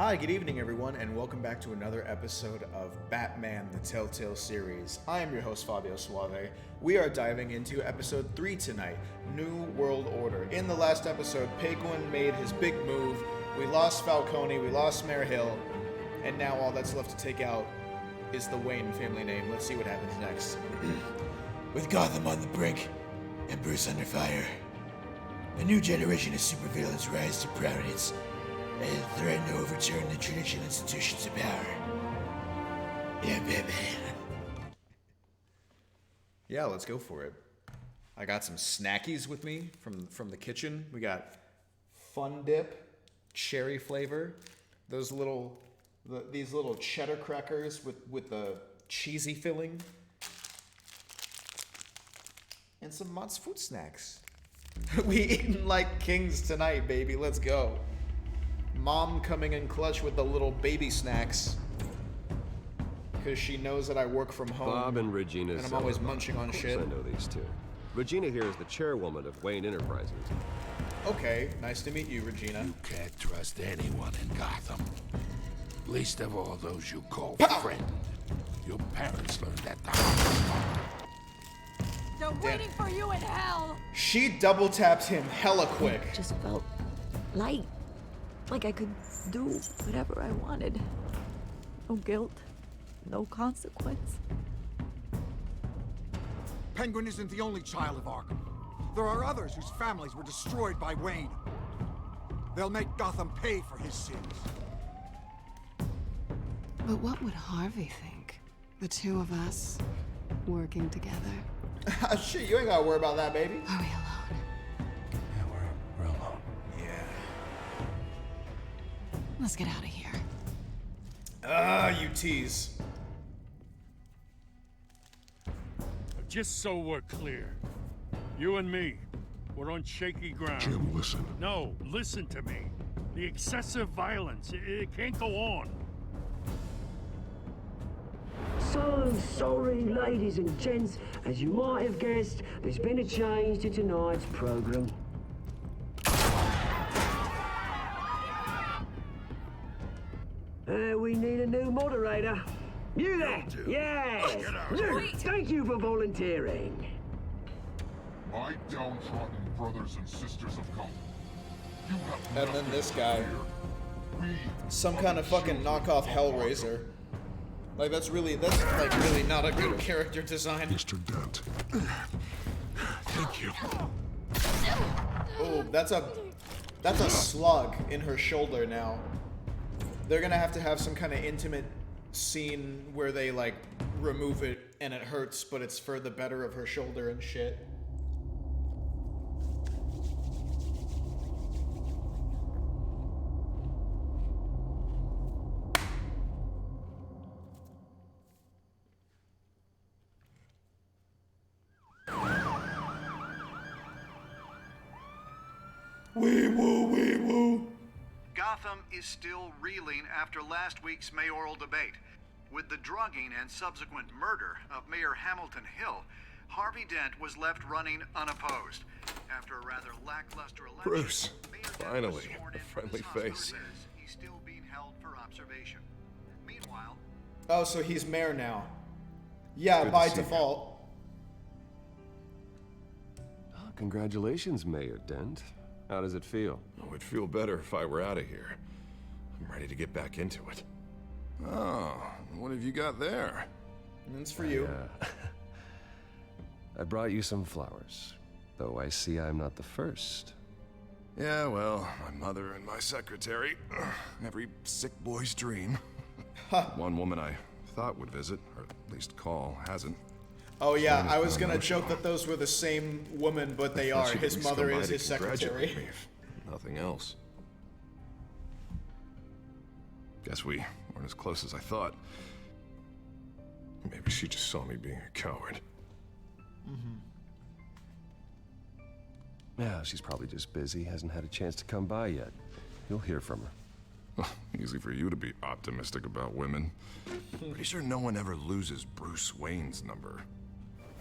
Hi, good evening everyone, and welcome back to another episode of Batman the Telltale series. I am your host, Fabio Suave. We are diving into episode 3 tonight, New World Order. In the last episode, Penguin made his big move, we lost Falcone, we lost Mayor Hill, and now all that's left to take out is the Wayne family name. Let's see what happens next. With Gotham on the brink, and Bruce under fire, a new generation of supervillains rise to prominence and threaten to overturn the traditional institutions of power. Yeah, Batman. Yeah, let's go for it. I got some snackies with me from the kitchen. We got Fun Dip, cherry flavor, these little cheddar crackers with the cheesy filling, and some Mott's fruit snacks. We eating like kings tonight, baby. Let's go. Mom coming in clutch with the little baby snacks because she knows that I work from home. Bob and Regina, and I'm always munching on shit. I know these two. Regina here is the chairwoman of Wayne Enterprises. Okay, nice to meet you, Regina. You can't trust anyone in Gotham. Least of all those you call friend. Your parents learned that the hard way. They're waiting for you in hell! She double taps him hella quick. It just felt light. Like I could do whatever I wanted. No guilt, no consequence. Penguin isn't the only child of Arkham. There are others whose families were destroyed by Wayne. They'll make Gotham pay for his sins. But what would Harvey think? The two of us working together. Shit, you ain't gotta worry about that, baby. Are we alone? Yeah, we're alone. Yeah. Let's get out of here. You tease. Just so we're clear, you and me, we're on shaky ground. Jim, listen. No, listen to me. The excessive violence, it can't go on. So sorry, ladies and gents. As you might have guessed, there's been a change to tonight's program. We need a new moderator. You there? Yes! Thank you for volunteering. My downtrodden brothers and sisters of Gotham. You have And then this guy. We Some kind of fucking knockoff Hellraiser. Like, that's really not a good character design. Mr. Dent. Thank you. Oh, that's a slug in her shoulder now. They're gonna have to have some kind of intimate scene where they, like, remove it and it hurts, but it's for the better of her shoulder and shit. Wee woo, wee woo. Gotham is still reeling after last week's mayoral debate. With the drugging and subsequent murder of Mayor Hamilton Hill, Harvey Dent was left running unopposed. After a rather lackluster election, Bruce, Mayor Dent finally, was sworn a in from friendly his hospital face. bed. He's still being held for observation. Meanwhile, Oh, so he's mayor now. Yeah, Good by to see you. default. Congratulations, Mayor Dent. How does it feel? Oh, it'd feel better if I were out of here. I'm ready to get back into it. Oh, what have you got there? And it's for you. I brought you some flowers, though I see I'm not the first. Yeah, well, my mother and my secretary. Every sick boy's dream. One woman I thought would visit, or at least call, hasn't. Oh yeah, Mine I has was been gonna emotional. joke that those were the same woman, but they Thought are. she'd His at least mother come by is to his congratulate secretary. me, if nothing else. Guess we weren't as close as I thought. Maybe she just saw me being a coward. Yeah, she's probably just busy, hasn't had a chance to come by yet. You'll hear from her. Easy for you to be optimistic about women. Pretty sure no one ever loses Bruce Wayne's number.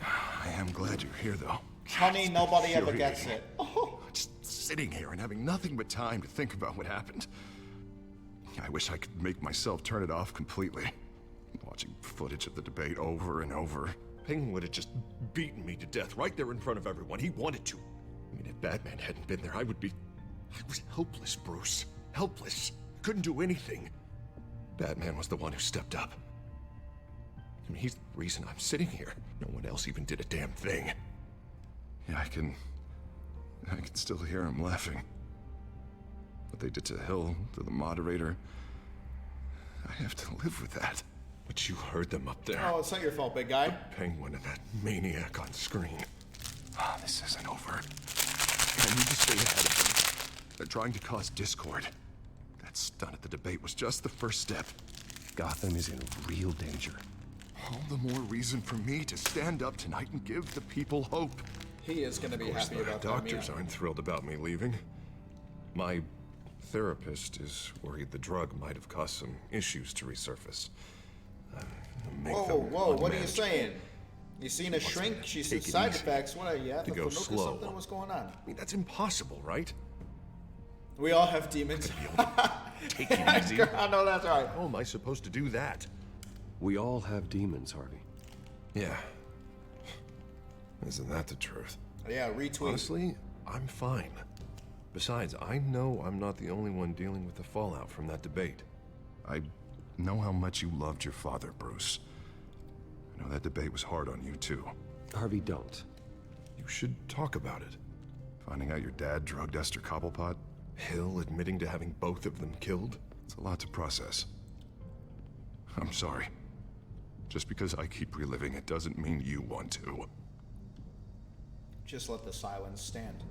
I am glad you're here, though. Honey, nobody ever gets it. Just sitting here and having nothing but time to think about what happened. I wish I could make myself turn it off completely. Watching footage of the debate over and over. Penguin would have just beaten me to death right there in front of everyone. He wanted to. I mean, if Batman hadn't been there, I was helpless, Bruce. Helpless. Couldn't do anything. Batman was the one who stepped up. I mean, he's the reason I'm sitting here. No one else even did a damn thing. Yeah, I can still hear him laughing. What they did to Hill, to the moderator. I have to live with that. But you heard them up there. Oh, it's not your fault, big guy. The Penguin and that maniac on screen. Ah, this isn't over. I need to stay ahead of them. They're trying to cause discord. That stunt at the debate was just the first step. Gotham is in real danger. All the more reason for me to stand up tonight and give the people hope. He is going to be happy about that. Doctors aren't thrilled about me leaving. My therapist is worried the drug might have caused some issues to resurface. Whoa, what are you saying? You seen a shrink? She said side effects. What are you at? To go slow. Something? What's going on? I mean, that's impossible, right? We all have demons. Take it easy. I know that's right. How am I supposed to do that? We all have demons, Harvey. Yeah. Isn't that the truth? Yeah, retweet. Honestly, I'm fine. Besides, I know I'm not the only one dealing with the fallout from that debate. I know how much you loved your father, Bruce. I know that debate was hard on you, too. Harvey, don't. You should talk about it. Finding out your dad drugged Esther Cobblepot? Hill admitting to having both of them killed? It's a lot to process. I'm sorry. Just because I keep reliving it doesn't mean you want to. Just let the silence stand.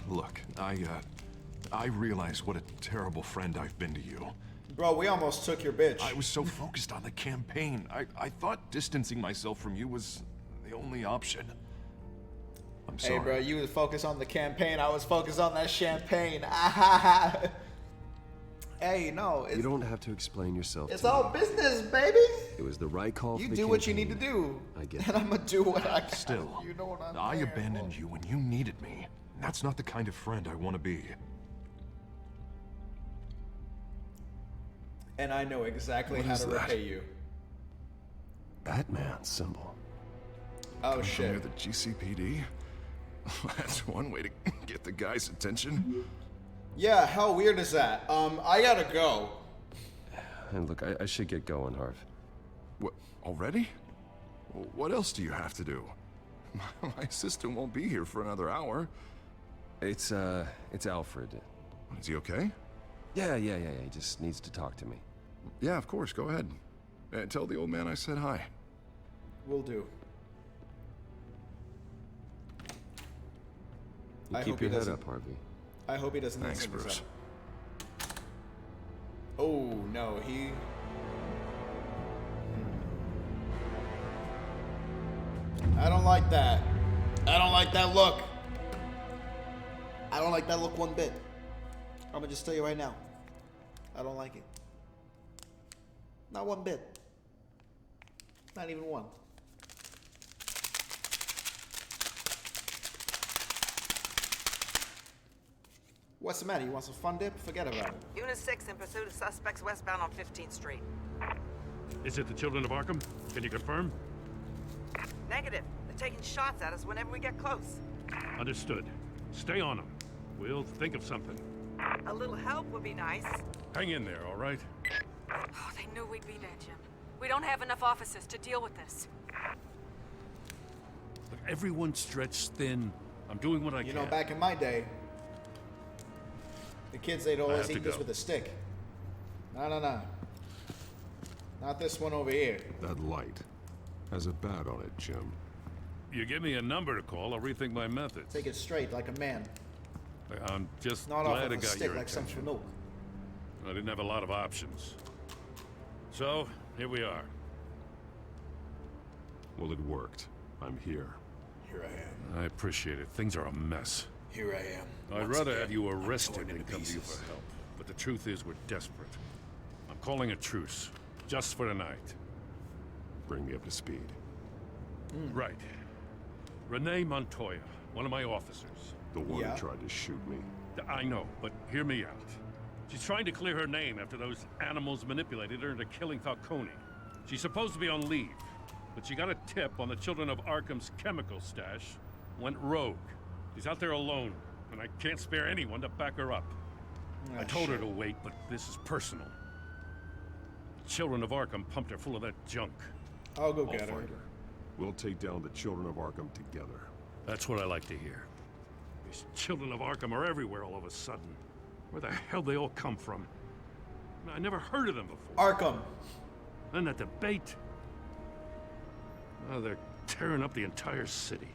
Look, I realize what a terrible friend I've been to you. Bro, we almost took your bitch. I was so focused on the campaign. I thought distancing myself from you was the only option. I'm sorry. Hey, bro, you was focused on the campaign. I was focused on that champagne. Hey, no. You don't have to explain yourself. It's all business, baby. It was the right call for the campaign. You do what you need to do. I get it. And I'm going to do what I can. Still, you know what I abandoned you when you needed me. That's not the kind of friend I want to be. And I know exactly how to repay you. Batman symbol. Oh, shit. Near the GCPD? That's one way to get the guy's attention. Yeah, how weird is that? I gotta go. And look, I should get going, Harv. What, already? What else do you have to do? My assistant won't be here for another hour. It's Alfred. Is he okay? Yeah, he just needs to talk to me. Yeah, of course, go ahead. Tell the old man I said hi. Will do. You keep your head up, Harvey. I hope he doesn't. Thanks, Bruce. Oh, no, he... I don't like that. I don't like that look. I don't like that look one bit. I'm gonna just tell you right now. I don't like it. Not one bit. Not even one. What's the matter? You want some fun dip? Forget about it. Unit 6 in pursuit of suspects westbound on 15th Street. Is it the children of Arkham? Can you confirm? Negative. They're taking shots at us whenever we get close. Understood. Stay on them. We'll think of something. A little help would be nice. Hang in there, all right? Oh, they knew we'd be there, Jim. We don't have enough officers to deal with this. Look, everyone's stretched thin. I'm doing what I can. You know, back in my day, the kids, they'd always eat this with a stick. No. Not this one over here. That light has a bat on it, Jim. You give me a number to call, I'll rethink my methods. Take it straight, like a man. I'm just Not glad off I of a got stick your like some attention. Fanuc. I didn't have a lot of options. So, here we are. Well, it worked. I'm here. Here I am. I appreciate it. Things are a mess. Here I am. I'd Once rather again, have you I'm arrested torn than into come to you pieces. for help. But the truth is, we're desperate. I'm calling a truce. Just for tonight. Bring me up to speed. Right. Renee Montoya. one of my officers. The one Yeah. who tried to shoot me. I know, but hear me out. She's trying to clear her name after those animals manipulated her into killing Falcone. She's supposed to be on leave, but she got a tip on the Children of Arkham's chemical stash, went rogue. She's out there alone, and I can't spare anyone to back her up. I told her to wait, but this is personal. Children of Arkham pumped her full of that junk. I'll go I'll get her. find her. We'll take down the Children of Arkham together. That's what I like to hear. These Children of Arkham are everywhere all of a sudden. Where the hell they all come from? I never heard of them before. Arkham. Then that debate. Oh, they're tearing up the entire city.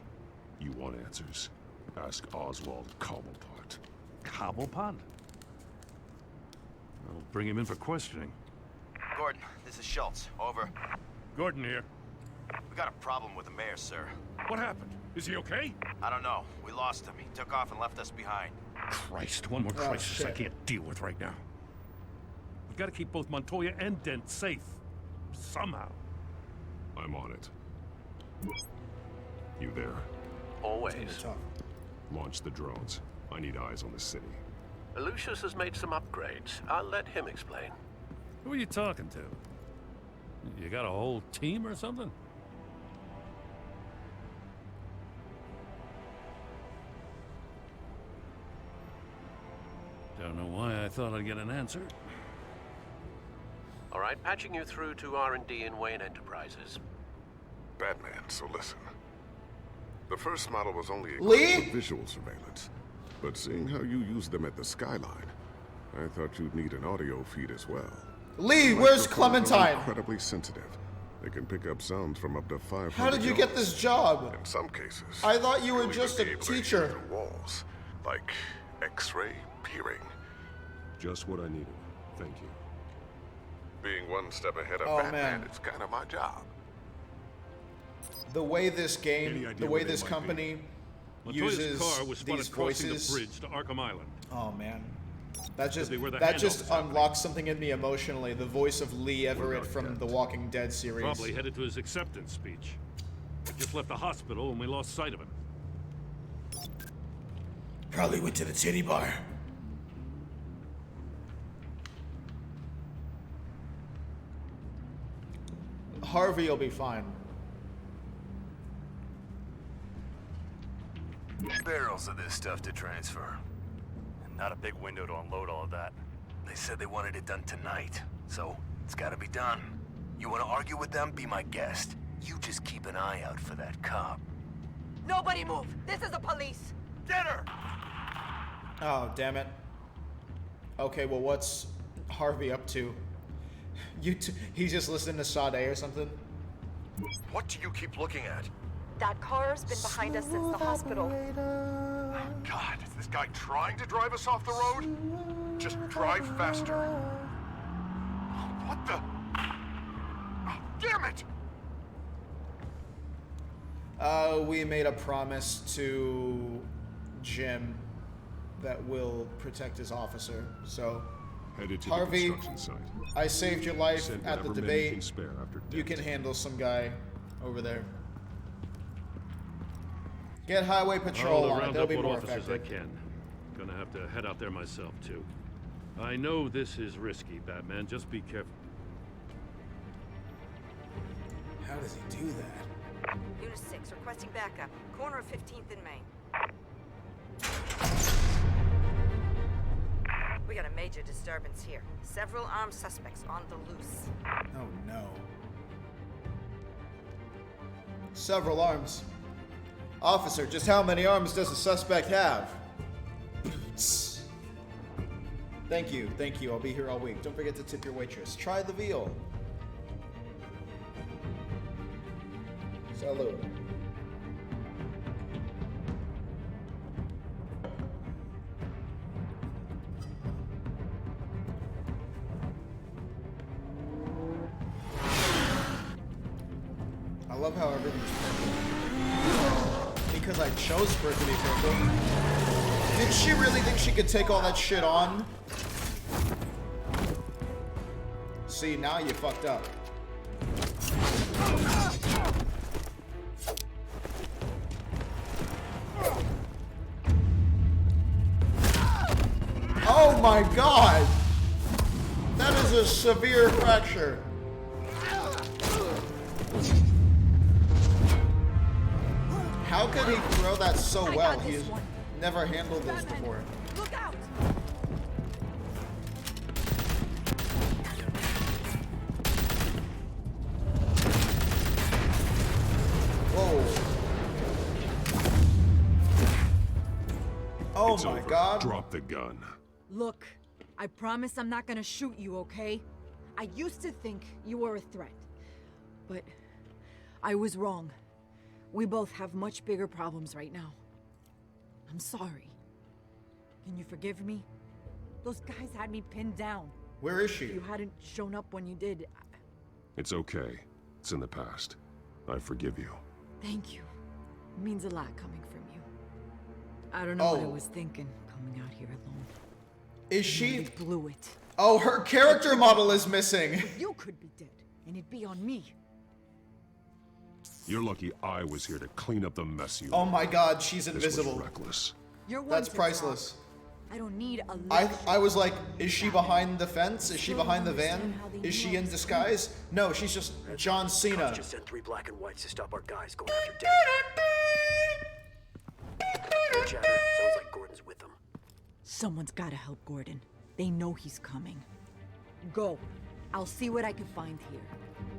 You want answers? Ask Oswald Cobblepot. Cobblepot? I'll bring him in for questioning. Gordon, this is Schultz. Over. Gordon here. We got a problem with the mayor, sir. What happened? Is he okay? I don't know. We lost him. He took off and left us behind. Christ, one more crisis I can't deal with right now. We've got to keep both Montoya and Dent safe. Somehow. I'm on it. You there? Always. Launch the drones. I need eyes on the city. Lucius has made some upgrades. I'll let him explain. Who are you talking to? You got a whole team or something? Don't know why I thought I'd get an answer. All right, patching you through to R&D in Wayne Enterprises. Batman, so listen. The first model was only Lee? equipped with visual surveillance, but seeing how you use them at the Skyline, I thought you'd need an audio feed as well. Lee, where's Microphones are Clementine? Incredibly sensitive. They can pick up sounds from up to 500 How did you get this job? In some cases. I thought you were you'll just even a be able to hear teacher. through walls, like X-ray peering. Just what I needed. Thank you. Being one step ahead of Oh, Batman, man. it's kind of my job. The way this game, Any idea the way where they this might company Montoya's uses car was these spotted crossing voices. the bridge to Arkham Island. Oh man, that just Could be where the that handoff just is happening. unlocks something in me emotionally. The voice of Lee Everett about from Dent? the Walking Dead series. Probably headed to his acceptance speech. He just left the hospital and we lost sight of him. Probably went to the titty bar. Harvey will be fine. Barrels of this stuff to transfer. And not a big window to unload all of that. They said they wanted it done tonight, so it's gotta be done. You wanna argue with them? Be my guest. You just keep an eye out for that cop. Nobody move! This is the police! Get her! Oh damn it. Okay, well what's Harvey up to? He's just listening to Sade or something. What do you keep looking at? That car's been behind us since the hospital. Oh, God, is this guy trying to drive us off the road? Just drive faster. What the? Oh, damn it! We made a promise to Jim that we'll protect his officer. So, Headed to Harvey, the construction site. I saved your life Send at the whatever men you can debate. spare after You Dent. can handle some guy over there. Get highway patrol I'll on it. round They'll up be what more officers effective. I can. Gonna have to head out there myself, too. I know this is risky, Batman. Just be careful. How does he do that? Unit 6, requesting backup. Corner of 15th and Main. We got a major disturbance here. Several armed suspects on the loose. Oh no. Several arms. Officer, just how many arms does a suspect have? Thank you, thank you. I'll be here all week. Don't forget to tip your waitress. Try the veal. Salud. I love how everything's purple. Because I chose for it to be purple. Did she really think she could take all that shit on? See, now you fucked up. Oh my god! That is a severe fracture. How could he throw that so well? He's never handled those before. Look out! Whoa. Oh It's my over. god. Drop the gun. Look, I promise I'm not gonna shoot you, okay? I used to think you were a threat, but I was wrong. We both have much bigger problems right now. I'm sorry. Can you forgive me? Those guys had me pinned down. Where is she? If you hadn't shown up when you did, It's okay. It's in the past. I forgive you. thank you. It means a lot coming from you. I don't know what I Oh. was thinking coming out here alone. Is she? You blew it. Oh, her character model is missing. You could be dead, and it'd be on me. You're lucky I was here to clean up the mess you Oh made. my god, she's This was invisible. reckless. You're one That's to priceless. talk. I don't need a I was like, is she behind the fence? Is she behind the van? Is she in disguise? No, she's just John Cena. Cops just sent 3 black and whites to stop our guys going after Dent. Chatter. Sounds like Gordon's with them. Someone's gotta help Gordon. They know he's coming. Go. I'll see what I can find here.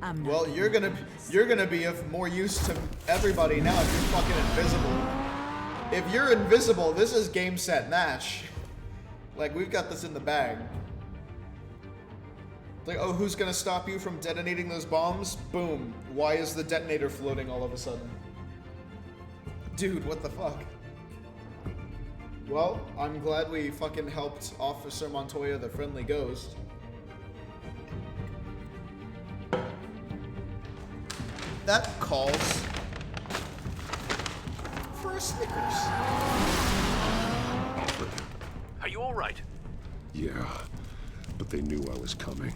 I'm not Well, you're gonna be of more use to everybody now if you're fucking invisible. If you're invisible, this is game set match. Like, we've got this in the bag. Like, oh, who's gonna stop you from detonating those bombs? Boom. Why is the detonator floating all of a sudden? Dude, what the fuck? Well, I'm glad we fucking helped Officer Montoya, the friendly ghost. That calls for a Snickers. Alfred. Are you all right? Yeah, but they knew I was coming.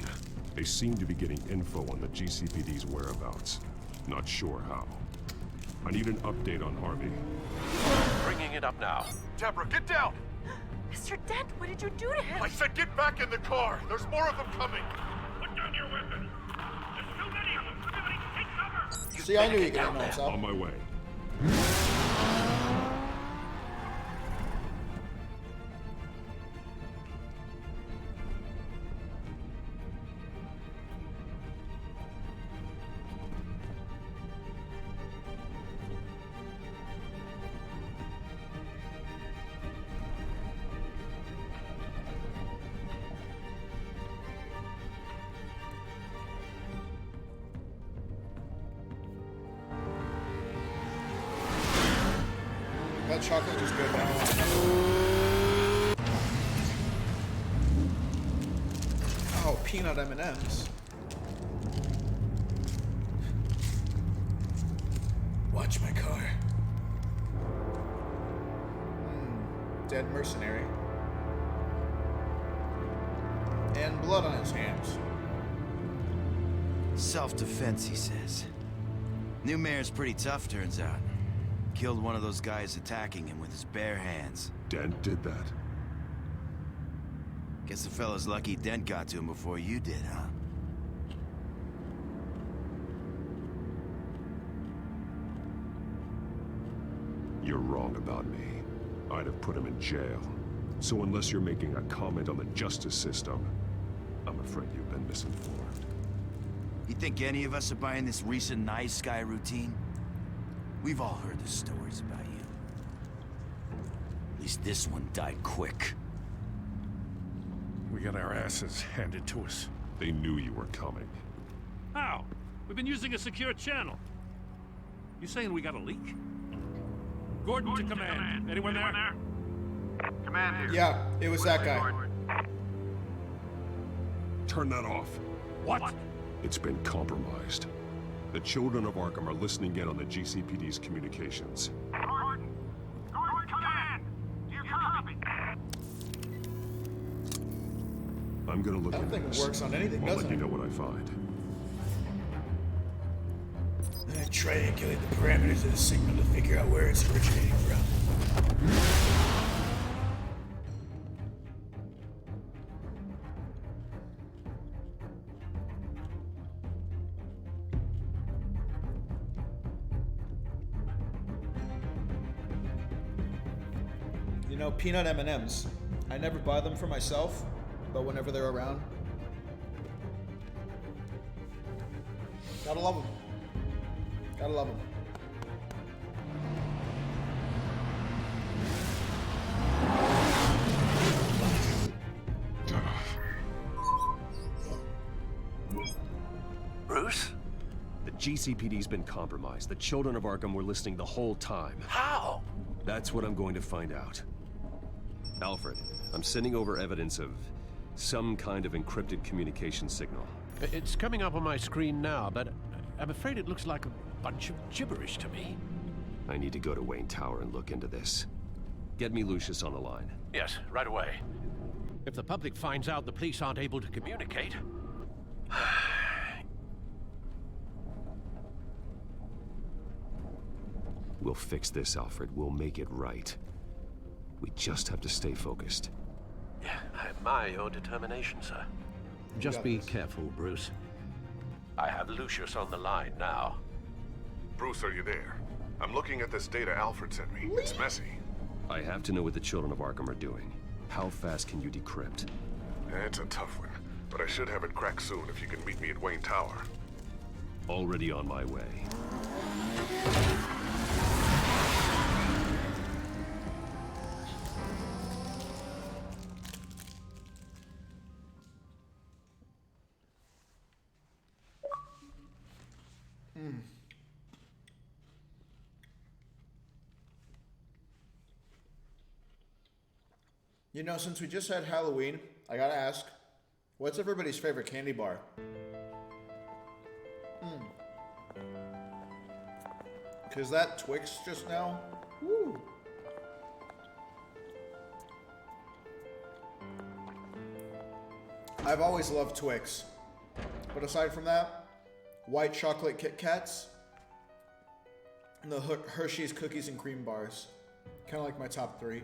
They seemed to be getting info on the GCPD's whereabouts. Not sure how. I need an update on Harvey. Bringing it up now. Deborah, get down! Mr. Dent, what did you do to him? I said get back in the car! There's more of them coming! Put down your weapon. There's too many of them. Everybody take cover. See, I knew you could handle himself. On my way. That chocolate just go down. Oh, peanut M&Ms. Watch my car. Dead mercenary. And blood on his hands. Self-defense, he says. New mayor's pretty tough, turns out. Killed one of those guys attacking him with his bare hands. Dent did that? Guess the fella's lucky Dent got to him before you did, huh? You're wrong about me. I'd have put him in jail. So unless you're making a comment on the justice system, I'm afraid you've been misinformed. You think any of us are buying this recent nice guy routine? We've all heard the stories about you. At least this one died quick. We got our asses handed to us. They knew you were coming. How? We've been using a secure channel. You saying we got a leak? Gordon to command. Anyone there? Command here. Yeah, it was that guy. Turn that off. What? It's been compromised. The children of Arkham are listening in on the GCPD's communications. Gordon! Gordon, command! Do you copy? I'm gonna look I don't into think it this. works on anything, I'll doesn't let you it? know what I find. Triangulate the parameters of the signal to figure out where it's originating from. You know, peanut M&Ms. I never buy them for myself, but whenever they're around, gotta love them. Gotta love them. Bruce? The GCPD's been compromised. The children of Arkham were listening the whole time. How? That's what I'm going to find out. Alfred, I'm sending over evidence of some kind of encrypted communication signal. It's coming up on my screen now, but I'm afraid it looks like a bunch of gibberish to me. I need to go to Wayne Tower and look into this. Get me Lucius on the line. Yes, right away. If the public finds out the police aren't able to communicate... We'll fix this, Alfred. We'll make it right. We just have to stay focused. Yeah, I admire your determination, sir. Just be careful, Bruce. I have Lucius on the line now. Bruce, are you there? I'm looking at this data Alfred sent me. It's messy. I have to know what the children of Arkham are doing. How fast can you decrypt? It's a tough one, but I should have it cracked soon if you can meet me at Wayne Tower. Already on my way. You know, since we just had Halloween, I gotta ask, what's everybody's favorite candy bar? Because that Twix just now, woo. I've always loved Twix. But aside from that, white chocolate Kit Kats, and the Hershey's cookies and cream bars. Kind of like my top three.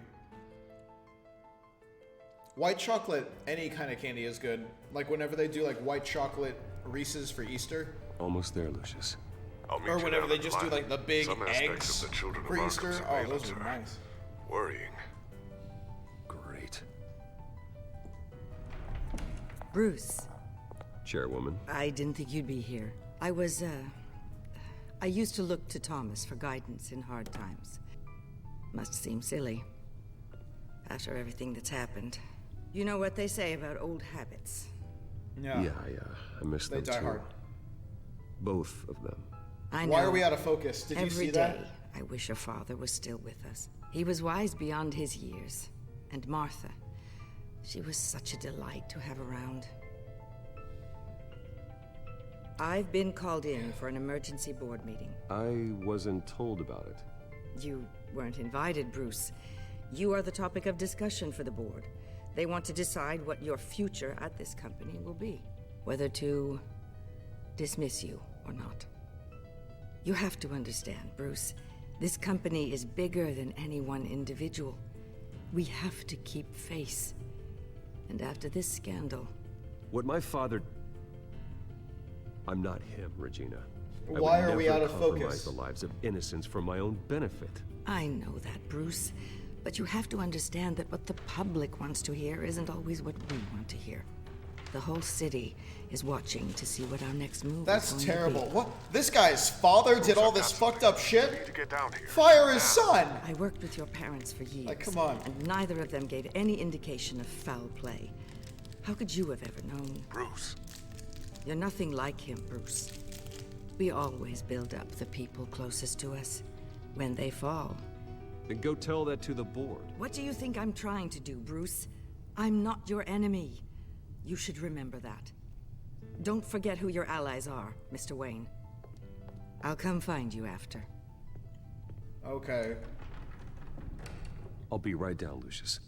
White chocolate, any kind of candy is good. Like whenever they do like white chocolate Reese's for Easter. Almost there, Lucius. Or whenever they just do like the big eggs for Easter. Oh, those are nice. Worrying. Great. Bruce. Chairwoman. I didn't think you'd be here. I used to look to Thomas for guidance in hard times. Must seem silly. After everything that's happened. You know what they say about old habits. Yeah, I miss them too. They die hard. Both of them. I know. Why are we out of focus? Did you see that? Every day, I wish your father was still with us. He was wise beyond his years. And Martha, she was such a delight to have around. I've been called in for an emergency board meeting. I wasn't told about it. You weren't invited, Bruce. You are the topic of discussion for the board. They want to decide what your future at this company will be. Whether to dismiss you or not. You have to understand, Bruce. This company is bigger than any one individual. We have to keep face. And after this scandal... What my father... I'm not him, Regina. Why are we out of focus? I would never compromise the lives of innocents for my own benefit. I know that, Bruce. But you have to understand that what the public wants to hear isn't always what we want to hear. The whole city is watching to see what our next move That's is going terrible. to be. What? This guy's father did all this fucked up shit? Need to get down here. Fire his son! I worked with your parents for years. Like, come on. And neither of them gave any indication of foul play. How could you have ever known? Bruce. You're nothing like him, Bruce. We always build up the people closest to us. When they fall... Then go tell that to the board. What do you think I'm trying to do, Bruce? I'm not your enemy. You should remember that. Don't forget who your allies are, Mr. Wayne. I'll come find you after. Okay. I'll be right down, Lucius.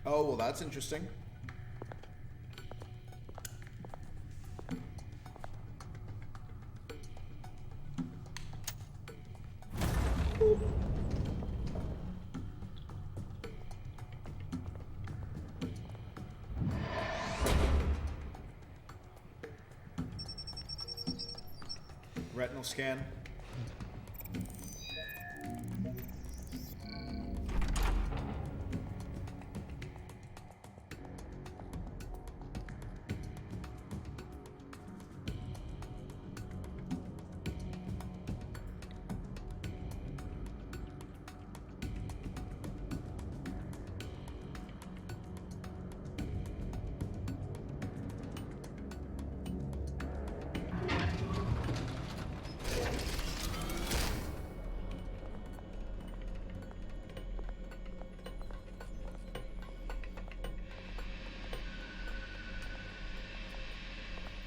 Oh, well, that's interesting. Retinal scan.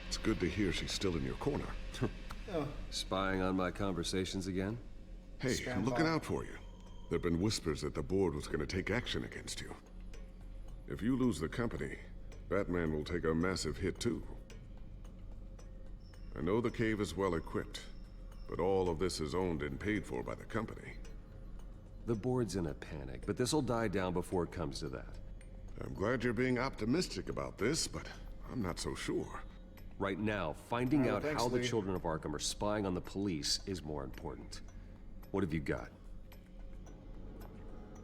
It's good to hear she's still in your corner. Oh. Spying on my conversations again? Hey, I'm looking out for you. There've been whispers that the board was going to take action against you. If you lose the company, Batman will take a massive hit too. I know the cave is well equipped, but all of this is owned and paid for by the company. The board's in a panic, but this'll die down before it comes to that. I'm glad you're being optimistic about this, but I'm not so sure. Right now, finding out thanks, how the Lee. children of Arkham are spying on the police is more important. What have you got?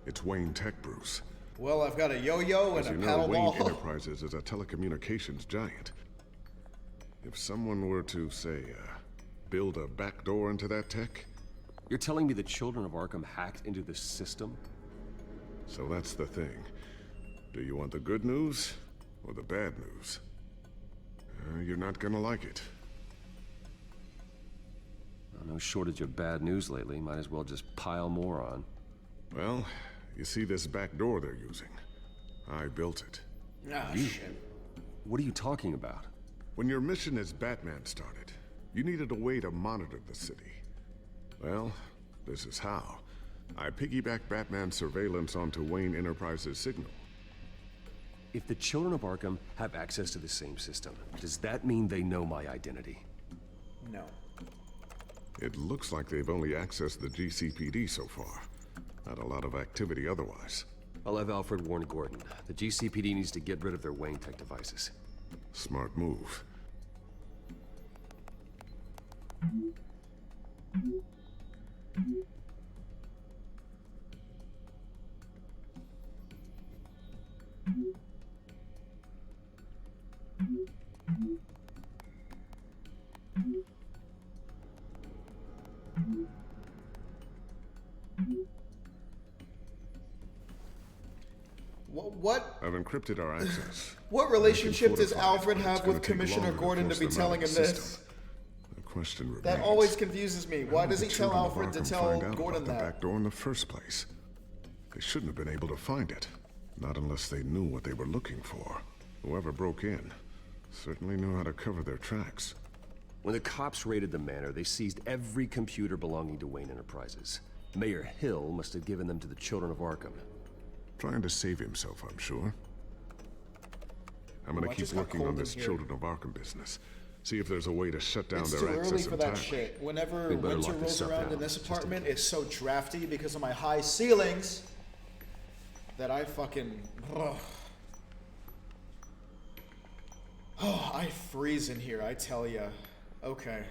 It's Wayne Tech, Bruce. Well, I've got a yo-yo and As a you know, paddle Wayne ball. Enterprises is a telecommunications giant. If someone were to, say, build a backdoor into that tech... You're telling me the children of Arkham hacked into this system? So that's the thing. Do you want the good news or the bad news? You're not gonna like it. No shortage of bad news lately. Might as well just pile more on. Well, you see this back door they're using? I built it. Ah, shit. What are you talking about? When your mission as Batman started, you needed a way to monitor the city. Well, this is how. I piggybacked Batman's surveillance onto Wayne Enterprises' signal. If the children of Arkham have access to the same system, does that mean they know my identity? No. It looks like they've only accessed the GCPD so far. Not a lot of activity otherwise. I'll have Alfred warn Gordon. The GCPD needs to get rid of their Wayne Tech devices. Smart move. What? I've encrypted our access. What relationship does fortify it, Alfred but it's have gonna with take Commissioner longer to Gordon to force be them out telling of him the this? system. The question remains. That always confuses me. Why How does did he the tell children of Alfred to Arkham tell find out Gordon about the that? back door in the first place? They shouldn't have been able to find it. Not unless they knew what they were looking for. Whoever broke in certainly knew how to cover their tracks. When the cops raided the manor, they seized every computer belonging to Wayne Enterprises. Mayor Hill must have given them to the children of Arkham. Trying to save himself, I'm sure. I'm gonna Oh, I keep just got working on cold in this here. Children of Arkham business. See if there's a way to shut down It's their too early access for that entirely. shit. Whenever We better winter lock this rolls up around now. in this apartment, it's so drafty because of my high ceilings that I fucking... Ugh. Oh, I freeze in here, I tell ya. Okay.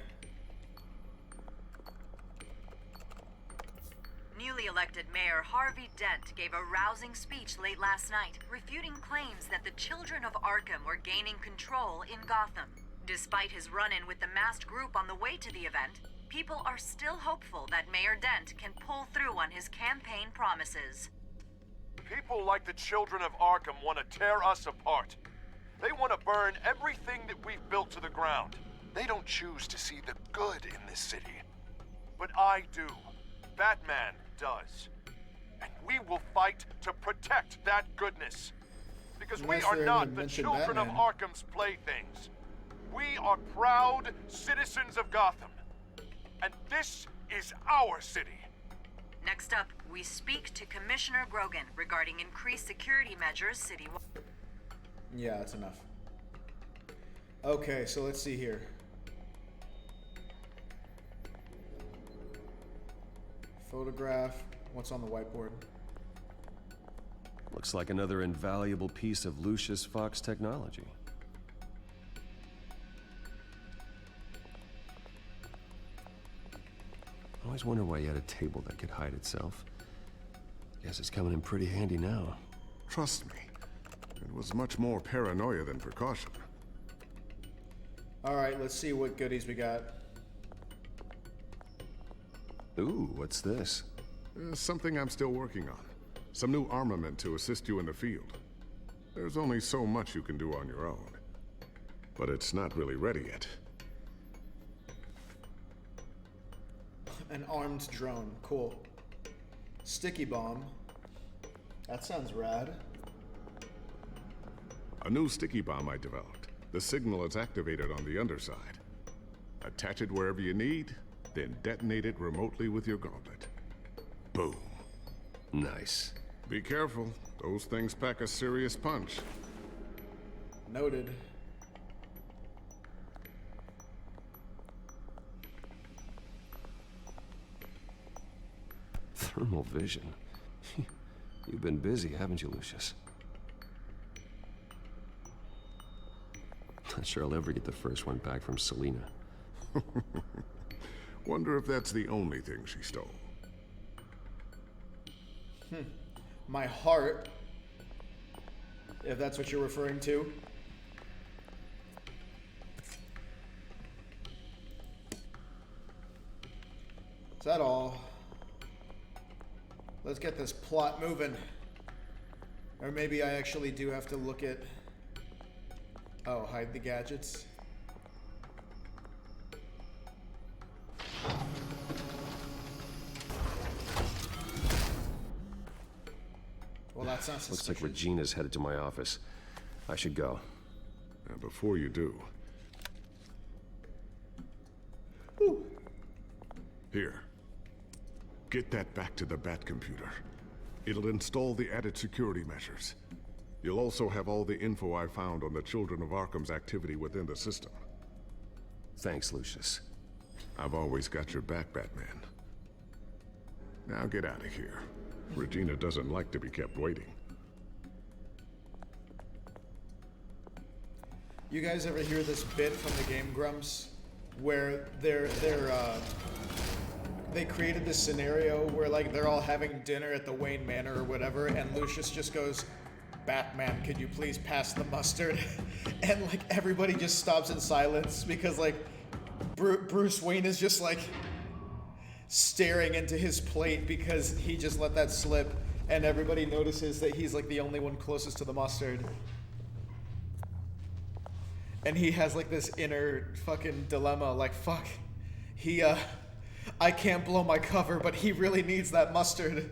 Newly elected Mayor Harvey Dent gave a rousing speech late last night, refuting claims that the children of Arkham were gaining control in Gotham. Despite his run-in with the masked group on the way to the event, people are still hopeful that Mayor Dent can pull through on his campaign promises. People like the children of Arkham want to tear us apart. They want to burn everything that we've built to the ground. They don't choose to see the good in this city. But I do. Batman does. And we will fight to protect that goodness. Because we Unless are they not even the mention children Batman. of Arkham's playthings. We are proud citizens of Gotham. And this is our city. Next up, we speak to Commissioner Grogan regarding increased security measures citywide. Yeah, that's enough. Okay, so let's see here. Photograph. What's on the whiteboard? Looks like another invaluable piece of Lucius Fox technology. Always wonder why you had a table that could hide itself. Guess it's coming in pretty handy now. Trust me, it was much more paranoia than precaution. Alright, let's see what goodies we got. Ooh, what's this? Something I'm still working on. Some new armament to assist you in the field. There's only so much you can do on your own. But it's not really ready yet. An armed drone. Cool. Sticky bomb. That sounds rad. A new sticky bomb I developed. The signal is activated on the underside. Attach it wherever you need, then detonate it remotely with your gauntlet. Boom. Nice. Be careful. Those things pack a serious punch. Noted. Thermal vision. You've been busy, haven't you, Lucius? Not sure I'll ever get the first one back from Selena. Wonder if that's the only thing she stole. My heart. If that's what you're referring to. Is that all? Let's get this plot moving. Or maybe I actually do have to look at... Oh, hide the gadgets. Well, that's not suspicious. Looks like Regina's headed to my office. I should go. And before you do... Ooh. Here. Get that back to the Bat computer. It'll install the added security measures. You'll also have all the info I found on the Children of Arkham's activity within the system. Thanks, Lucius. I've always got your back, Batman. Now get out of here. Regina doesn't like to be kept waiting. You guys ever hear this bit from the Game Grumps? Where they created this scenario where like they're all having dinner at the Wayne Manor or whatever, and Lucius just goes, "Batman, could you please pass the mustard?" And like everybody just stops in silence because like Bruce Wayne is just like staring into his plate because he just let that slip, and everybody notices that he's like the only one closest to the mustard. And he has like this inner fucking dilemma, like fuck, I can't blow my cover, but he really needs that mustard.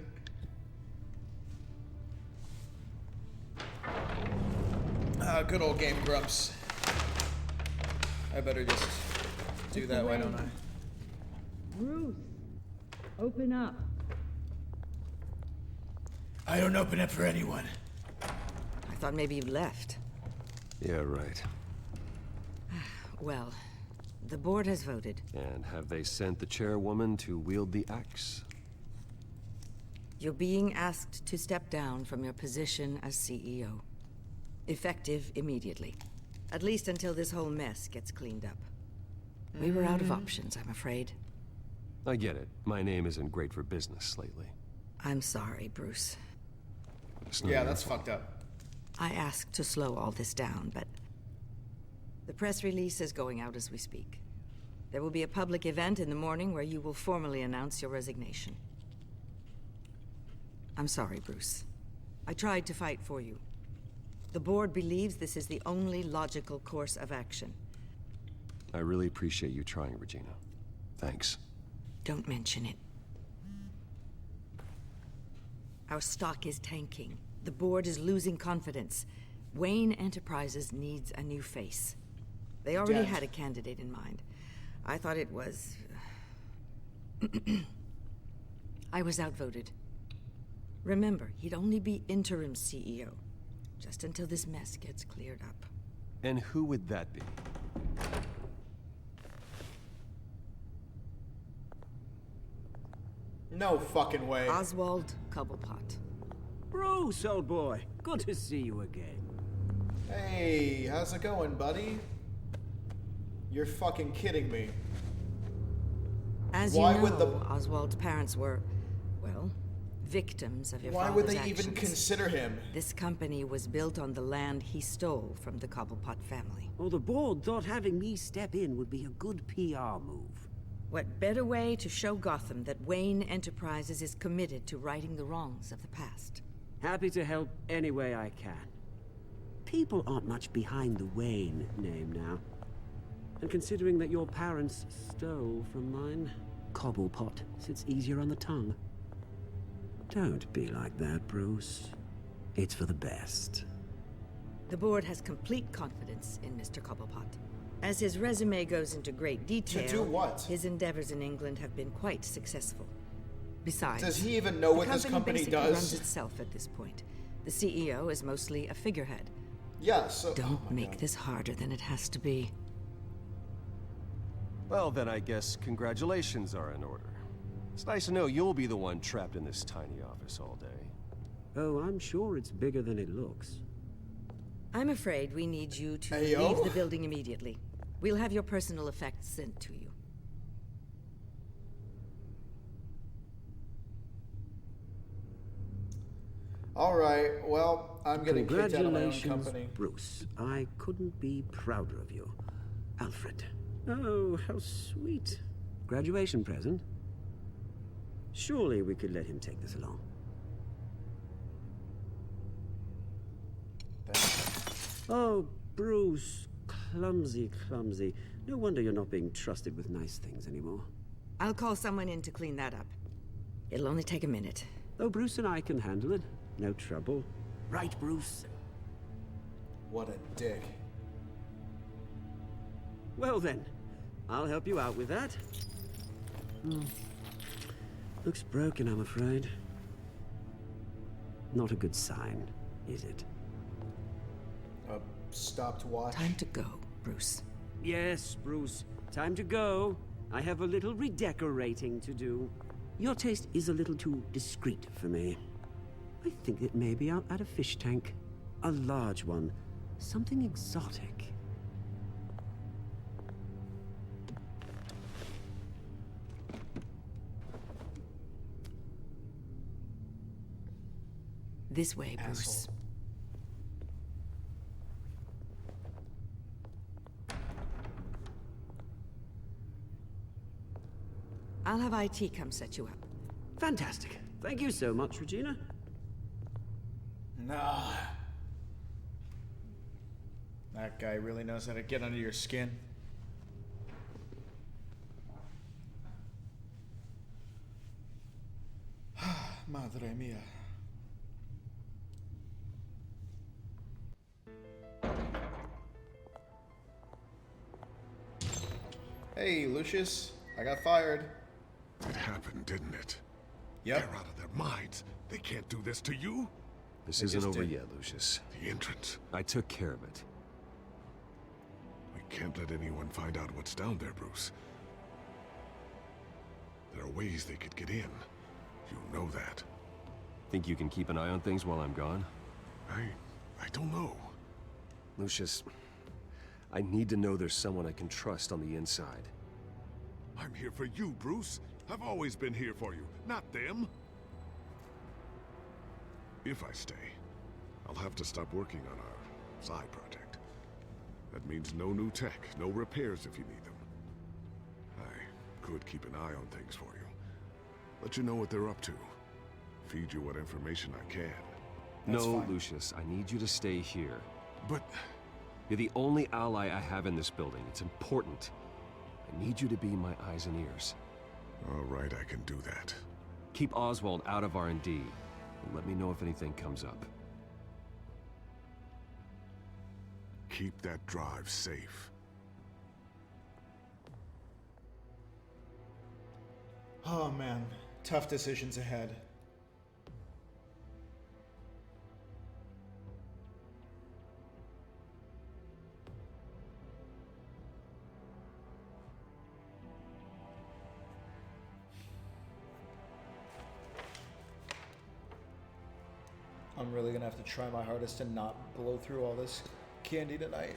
Good old Game Grumps. I better just do that, why don't I? Bruce, open up. I don't open up for anyone. I thought maybe you left. Yeah, right. Well, the board has voted. And have they sent the chairwoman to wield the axe? You're being asked to step down from your position as CEO. Effective immediately. At least until this whole mess gets cleaned up. We were out of options, I'm afraid. I get it. My name isn't great for business lately. I'm sorry, Bruce. Yeah, that's fucked up. I asked to slow all this down, but... The press release is going out as we speak. There will be a public event in the morning where you will formally announce your resignation. I'm sorry, Bruce. I tried to fight for you. The board believes this is the only logical course of action. I really appreciate you trying, Regina. Thanks. Don't mention it. Our stock is tanking. The board is losing confidence. Wayne Enterprises needs a new face. They already had a candidate in mind. I thought it was... I was outvoted. Remember, he'd only be interim CEO. Just until this mess gets cleared up. And who would that be? No fucking way. Oswald Cobblepot. Bruce, old boy. Good to see you again. Hey, how's it going, buddy? You're fucking kidding me. As Why you know, would the Oswald's parents were, well, victims of your Why father's would they actions. even consider him? This company was built on the land he stole from the Cobblepot family. Well, the board thought having me step in would be a good PR move. What better way to show Gotham that Wayne Enterprises is committed to righting the wrongs of the past? Happy to help any way I can. People aren't much behind the Wayne name now. And considering that your parents stole from mine, Cobblepot sits easier on the tongue. Don't be like that, Bruce. It's for the best. The board has complete confidence in Mr. Cobblepot. As his resume goes into great detail, To do what? His endeavors in England have been quite successful. Besides, Does he even know what this company basically does? runs itself at this point. The CEO is mostly a figurehead. Yeah, so... Don't make this harder than it has to be. Well, then I guess congratulations are in order. It's nice to know you'll be the one trapped in this tiny office all day. Oh, I'm sure it's bigger than it looks. I'm afraid we need you to Ayo. leave the building immediately. We'll have your personal effects sent to you. Alright, well, I'm getting kicked out of my own Congratulations, company. Bruce. I couldn't be prouder of you. Alfred. Oh, how sweet. Graduation present? Surely we could let him take this along. Oh, Bruce. Clumsy, clumsy. No wonder you're not being trusted with nice things anymore. I'll call someone in to clean that up. It'll only take a minute. Oh, Bruce and I can handle it. No trouble. Right, Bruce? What a dick. Well then, I'll help you out with that. Looks broken, I'm afraid. Not a good sign, is it? A stopped watch. Time to go, Bruce. Yes, Bruce. Time to go. I have a little redecorating to do. Your taste is a little too discreet for me. I think that maybe I'll add a fish tank. A large one. Something exotic. This way, Bruce. Asshole. I'll have IT come set you up. Fantastic. Thank you so much, Regina. Nah. That guy really knows how to get under your skin. Madre mia. Hey, Lucius. I got fired. It happened, didn't it? Yep. They're out of their minds. They can't do this to you. This They isn't just over did. yet, Lucius. The entrance. I took care of it. We can't let anyone find out what's down there, Bruce. There are ways they could get in. You know that. Think you can keep an eye on things while I'm gone? I don't know. Lucius, I need to know there's someone I can trust on the inside. I'm here for you, Bruce. I've always been here for you, not them. If I stay, I'll have to stop working on our side project. That means no new tech, no repairs if you need them. I could keep an eye on things for you. Let you know what they're up to. Feed you what information I can. No, Lucius, I need you to stay here. But... You're the only ally I have in this building. It's important. I need you to be my eyes and ears. All right, I can do that. Keep Oswald out of R&D, and let me know if anything comes up. Keep that drive safe. Oh man, tough decisions ahead. I'm really gonna have to try my hardest to not blow through all this candy tonight.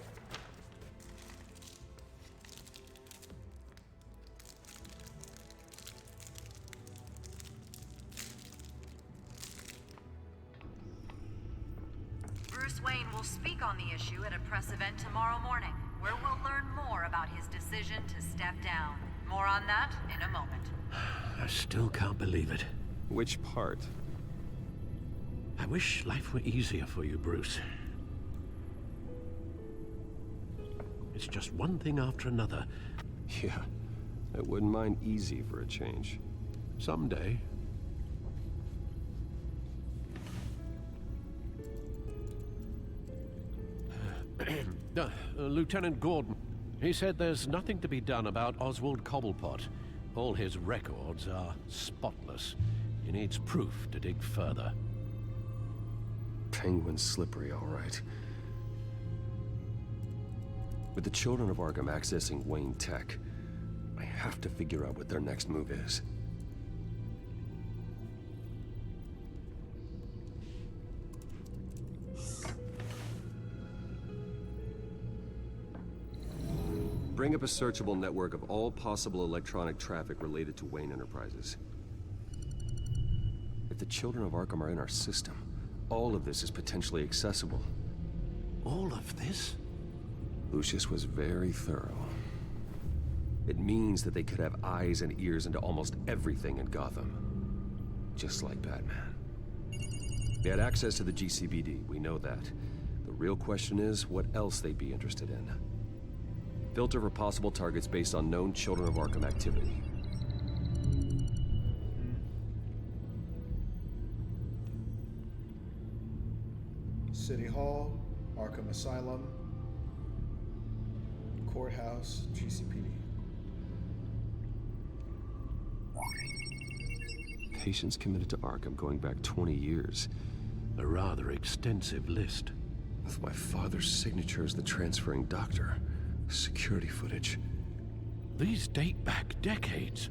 speak on the issue at a press event tomorrow morning, where we'll learn more about his decision to step down. More on that in a moment. I still can't believe it. Which part? I wish life were easier for you, Bruce. It's just one thing after another. Yeah, I wouldn't mind easy for a change. Someday. Lieutenant Gordon. He said there's nothing to be done about Oswald Cobblepot. All his records are spotless. He needs proof to dig further. Penguin's slippery, all right. With the children of Arkham accessing Wayne Tech, I have to figure out what their next move is. Bring up a searchable network of all possible electronic traffic related to Wayne Enterprises. If the children of Arkham are in our system, all of this is potentially accessible. All of this? Lucius was very thorough. It means that they could have eyes and ears into almost everything in Gotham. Just like Batman. They had access to the GCPD, we know that. The real question is, what else they'd be interested in. Filter for possible targets based on known Children of Arkham activity. City Hall, Arkham Asylum, Courthouse, GCPD. Patients committed to Arkham going back 20 years. A rather extensive list. With my father's signature as the transferring doctor. Security footage. These date back decades.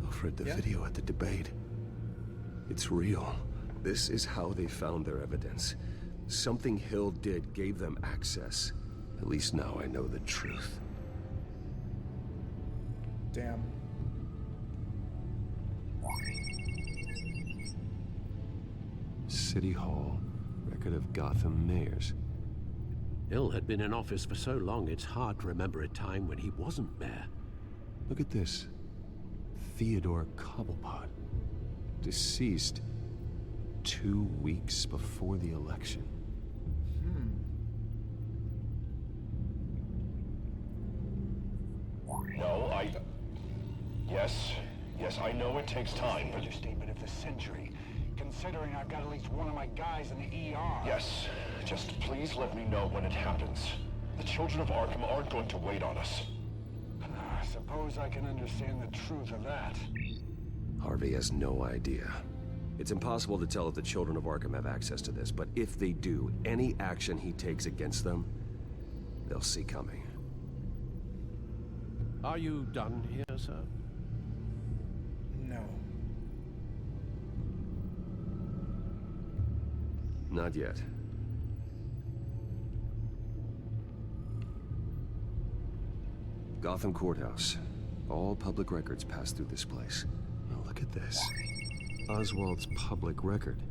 Alfred, the video at the debate. It's real. This is how they found their evidence. Something Hill did gave them access. At least now I know the truth. Damn. City Hall. Record of Gotham mayors. Hill had been in office for so long, it's hard to remember a time when he wasn't mayor. Look at this. Theodore Cobblepot. Deceased 2 weeks before the election. No, Yes, I know it takes time, but... Understatement of the century. Considering I've got at least one of my guys in the ER. Yes, just please let me know when it happens. The children of Arkham aren't going to wait on us. I suppose I can understand the truth of that. Harvey has no idea. It's impossible to tell if the children of Arkham have access to this, but if they do, any action he takes against them, they'll see coming. Are you done here, sir? No. Not yet. Gotham Courthouse. All public records pass through this place. Now look at this. Oswald's public record.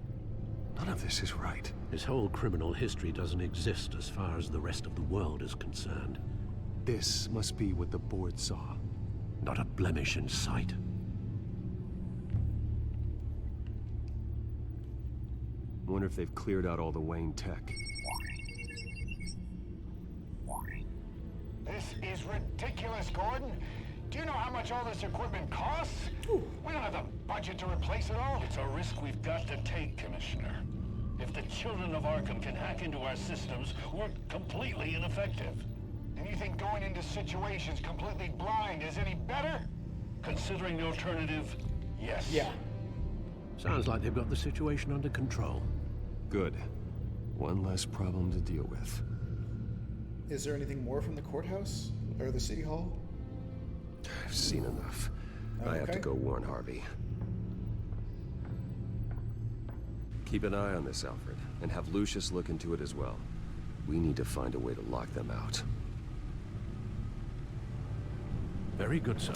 None of this is right. His whole criminal history doesn't exist as far as the rest of the world is concerned. This must be what the board saw. Not a blemish in sight. Wonder if they've cleared out all the Wayne tech. This is ridiculous, Gordon. Do you know how much all this equipment costs? We don't have the budget to replace it all. It's a risk we've got to take, Commissioner. If the children of Arkham can hack into our systems, we're completely ineffective. And you think going into situations completely blind is any better? Considering the alternative, yes. Yeah. Sounds like they've got the situation under control. Good. One less problem to deal with. Is there anything more from the courthouse? Or the city hall? I've seen enough. I have to go warn Harvey. Keep an eye on this, Alfred, and have Lucius look into it as well. We need to find a way to lock them out. Very good, sir.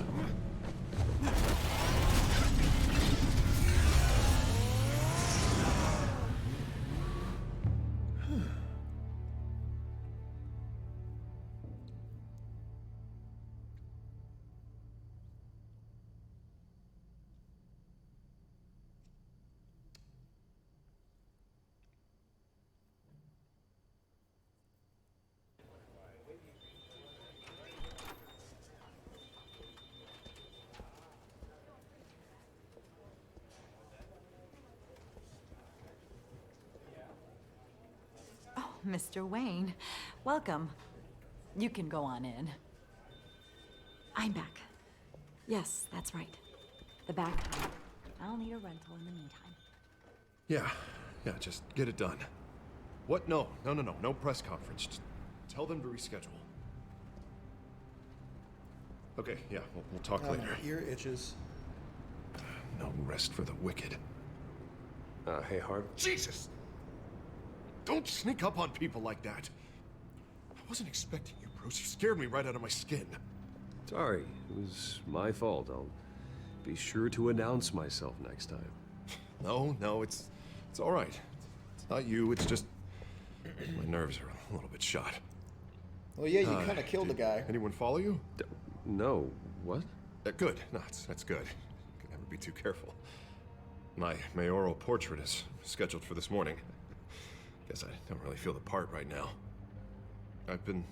Mr. Wayne. Welcome. You can go on in. I'm back. Yes, that's right. The back. I'll need a rental in the meantime. Yeah, just get it done. What? No press conference. Just tell them to reschedule. Okay, yeah, we'll talk later. My ear itches. No rest for the wicked. Hey, Harv. Jesus! Don't sneak up on people like that. I wasn't expecting you, Bruce. You scared me right out of my skin. Sorry, it was my fault. I'll be sure to announce myself next time. No, it's all right. It's not you, it's just my nerves are a little bit shot. Well, yeah, you kind of killed the guy. Anyone follow you? No. What? Good. No, that's good. Can never be too careful. My Mayoral Portrait is scheduled for this morning. Guess I don't really feel the part right now. I've been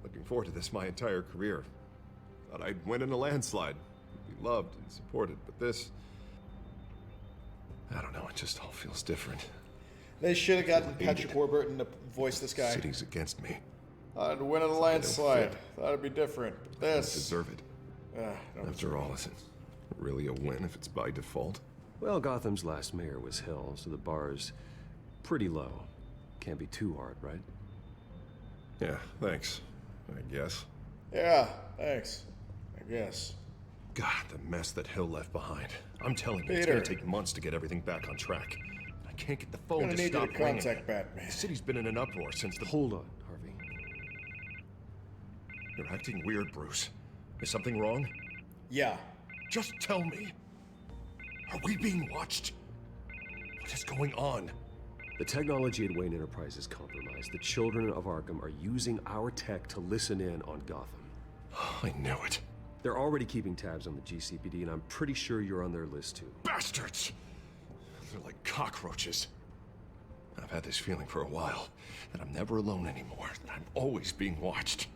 looking forward to this my entire career. Thought I'd win in a landslide. Be loved and supported, but this... I don't know, it just all feels different. They should have gotten Patrick Warburton to voice this guy. City's against me. I'd win in a landslide. Thought it'd be different. But this... I deserve it. After all, is it really a win if it's by default? Well, Gotham's last mayor was Hill, so the bar's pretty low. Can't be too hard, right? Yeah, thanks. I guess. Yeah, thanks. I guess. God, the mess that Hill left behind. I'm telling you, it's gonna take months to get everything back on track. I can't get the phone to stop ringing. Contact Batman. The city's been in an uproar since the... Hold on, Harvey. You're acting weird, Bruce. Is something wrong? Yeah. Just tell me. Are we being watched? What is going on? The technology at Wayne Enterprise is compromised. The children of Arkham are using our tech to listen in on Gotham. I knew it. They're already keeping tabs on the GCPD, and I'm pretty sure you're on their list too. Bastards! They're like cockroaches. I've had this feeling for a while, that I'm never alone anymore, that I'm always being watched.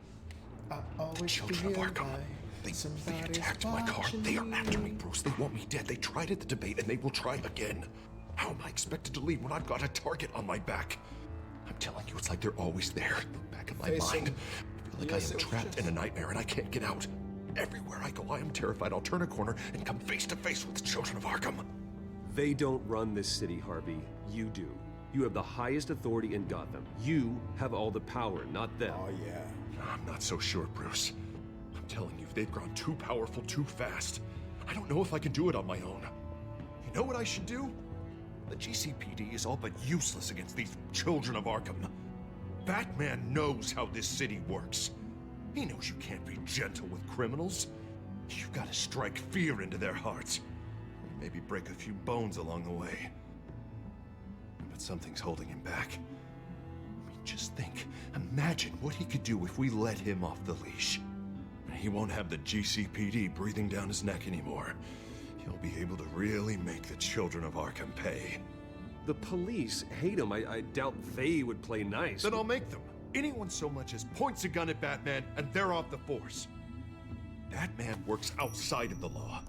The children of Arkham. They attacked my car. They are after me, Bruce. They want me dead. They tried at the debate, and they will try again. How am I expected to leave when I've got a target on my back? I'm telling you, it's like they're always there, in the back of my mind. I feel like I am trapped in a nightmare, and I can't get out. Everywhere I go, I am terrified I'll turn a corner and come face to face with the children of Arkham. They don't run this city, Harvey. You do. You have the highest authority in Gotham. You have all the power, not them. Oh, yeah. I'm not so sure, Bruce. I'm telling you, they've grown too powerful too fast. I don't know if I can do it on my own. You know what I should do? The GCPD is all but useless against these children of Arkham. Batman knows how this city works. He knows you can't be gentle with criminals. You've got to strike fear into their hearts. Maybe break a few bones along the way. But something's holding him back. I mean, just think. Imagine what he could do if we let him off the leash. He won't have the GCPD breathing down his neck anymore. He'll be able to really make the children of Arkham pay. The police hate him. I doubt they would play nice. Then I'll make them. Anyone so much as points a gun at Batman, and they're off the force. Batman works outside of the law.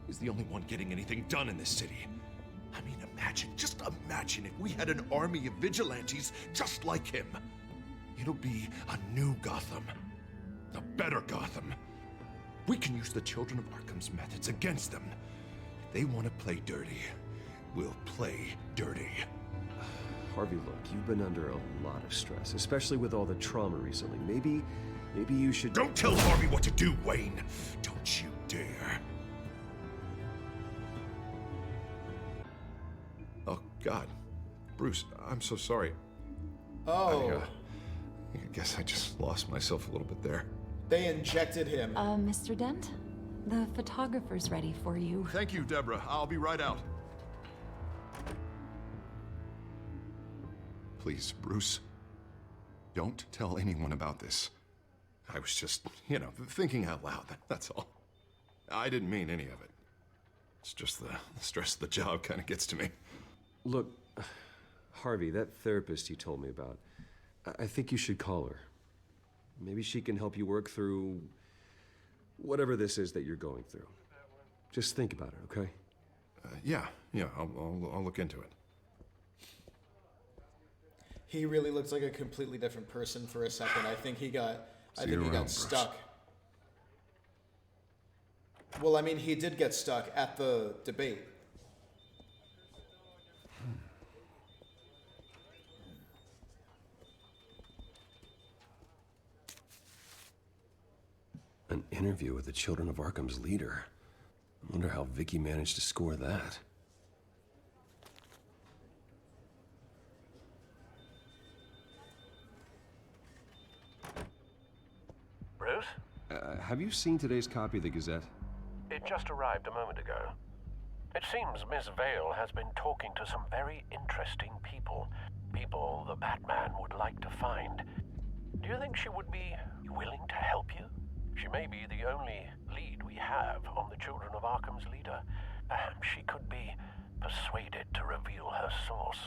He's the only one getting anything done in this city. I mean, just imagine if we had an army of vigilantes just like him. It'll be a new Gotham. A better Gotham. We can use the children of Arkham's methods against them. If they want to play dirty, we'll play dirty. Harvey, look, you've been under a lot of stress, especially with all the trauma recently. Maybe you should... Don't tell Harvey what to do, Wayne! Don't you dare. Oh, God. Bruce, I'm so sorry. Oh. I guess I just lost myself a little bit there. They injected him. Mr. Dent? The photographer's ready for you. Thank you, Deborah. I'll be right out. Please, Bruce. Don't tell anyone about this. I was just, thinking out loud. That's all. I didn't mean any of it. It's just the stress of the job kind of gets to me. Look, Harvey, that therapist you told me about, I think you should call her. Maybe she can help you work through whatever this is that you're going through. Just think about it, okay? Yeah, I'll look into it. He really looks like a completely different person for a second. I think he got Bruce. stuck. Well, I mean, he did get stuck at the debate. An interview with the Children of Arkham's leader. I wonder how Vicky managed to score that. Bruce? Have you seen today's copy of the Gazette? It just arrived a moment ago. It seems Miss Vale has been talking to some very interesting people. People the Batman would like to find. Do you think she would be willing to help you? She may be the only lead we have on the Children of Arkham's leader. Perhaps she could be persuaded to reveal her source.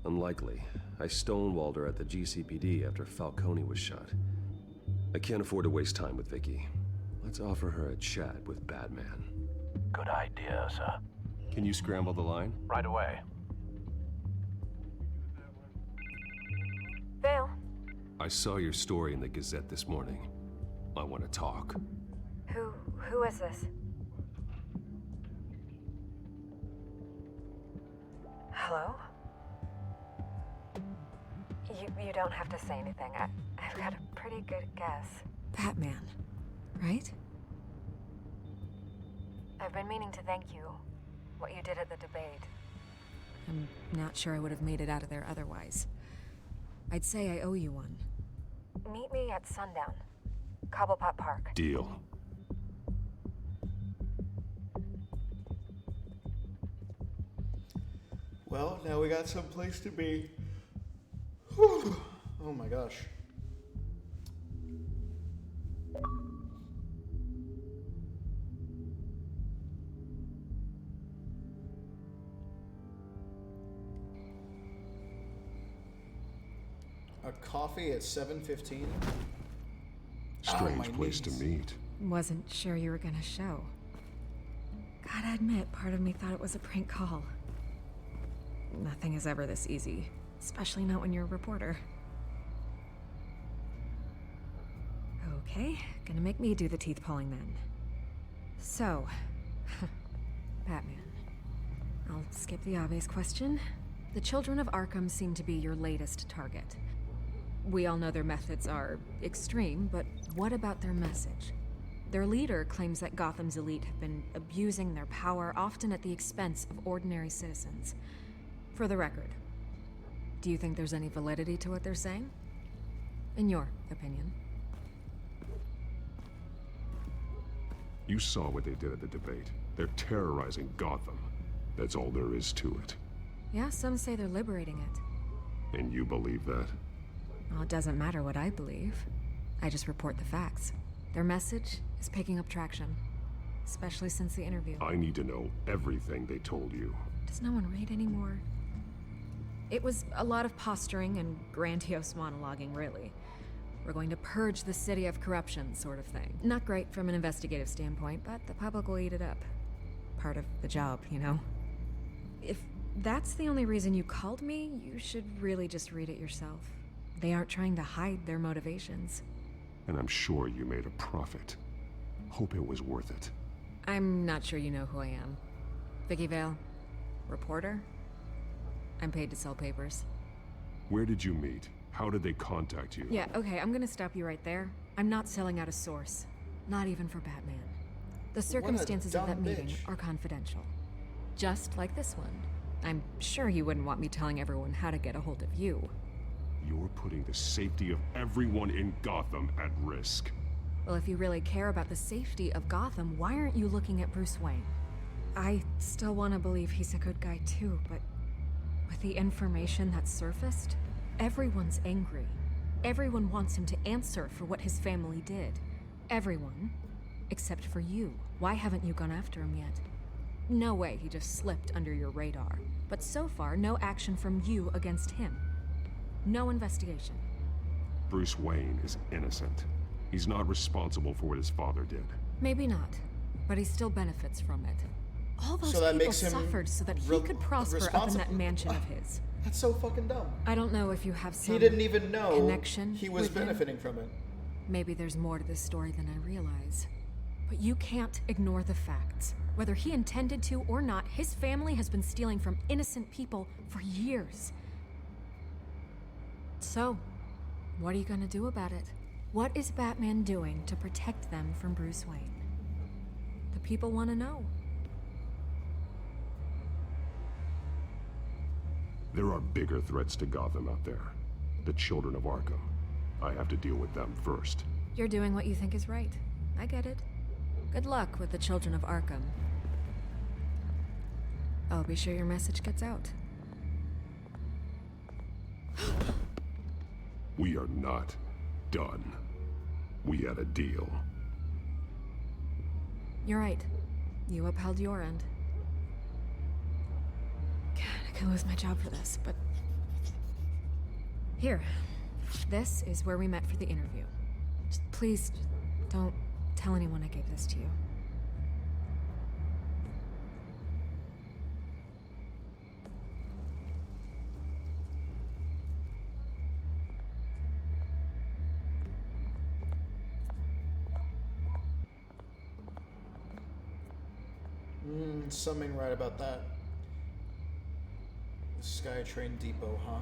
Unlikely. I stonewalled her at the GCPD after Falcone was shot. I can't afford to waste time with Vicky. Let's offer her a chat with Batman. Good idea, sir. Can you scramble the line? Right away. Vale. I saw your story in the Gazette this morning. I want to talk. Who is this? Hello? You don't have to say anything. I've got a pretty good guess. Batman, right? I've been meaning to thank you. What you did at the debate. I'm not sure I would have made it out of there otherwise. I'd say I owe you one. Meet me at sundown. Cobblepot Park. Deal. Well, now we got some place to be. Whew. Oh my gosh. A coffee at 7:15? Strange place to meet. Wasn't sure you were gonna show. Gotta admit, part of me thought it was a prank call. Nothing is ever this easy, especially not when you're a reporter. Okay, gonna make me do the teeth pulling then. So, Batman. I'll skip the obvious question. The Children of Arkham seem to be your latest target. We all know their methods are extreme, but what about their message? Their leader claims that Gotham's elite have been abusing their power, often at the expense of ordinary citizens. For the record, do you think there's any validity to what they're saying? In your opinion? You saw what they did at the debate. They're terrorizing Gotham. That's all there is to it. Yeah, some say they're liberating it. And you believe that? Well, it doesn't matter what I believe. I just report the facts. Their message is picking up traction, especially since the interview. I need to know everything they told you. Does no one read anymore? It was a lot of posturing and grandiose monologuing, really. We're going to purge the city of corruption, sort of thing. Not great from an investigative standpoint, but the public will eat it up. Part of the job, you know? If that's the only reason you called me, you should really just read it yourself. They aren't trying to hide their motivations. And I'm sure you made a profit. Hope it was worth it. I'm not sure you know who I am. Vicky Vale. Reporter? I'm paid to sell papers. Where did you meet? How did they contact you? Yeah, okay, I'm gonna stop you right there. I'm not selling out a source. Not even for Batman. The circumstances of that meeting are confidential. Just like this one. I'm sure you wouldn't want me telling everyone how to get a hold of you. You're putting the safety of everyone in Gotham at risk. Well, if you really care about the safety of Gotham, why aren't you looking at Bruce Wayne? I still want to believe he's a good guy too, but with the information that's surfaced, everyone's angry. Everyone wants him to answer for what his family did. Everyone, except for you. Why haven't you gone after him yet? No way he just slipped under your radar. But so far, no action from you against him. No investigation. Bruce Wayne is innocent. He's not responsible for what his father did. Maybe not, but he still benefits from it. All those So that people makes him suffered so that he could prosper up in that mansion of his. That's so fucking dumb. I don't know if you have some He didn't even know connection he was with him. benefiting from it. Maybe there's more to this story than I realize. But you can't ignore the facts. Whether he intended to or not, his family has been stealing from innocent people for years. So, what are you gonna do about it? What is Batman doing to protect them from Bruce Wayne? The people want to know. There are bigger threats to Gotham out there. The children of Arkham. I have to deal with them first. You're doing what you think is right. I get it. Good luck with the children of Arkham. I'll be sure your message gets out. We are not done. We had a deal. You're right. You upheld your end. God, I could lose my job for this, but... Here. This is where we met for the interview. Just please, don't tell anyone I gave this to you. Something right about that. The SkyTrain Depot, huh?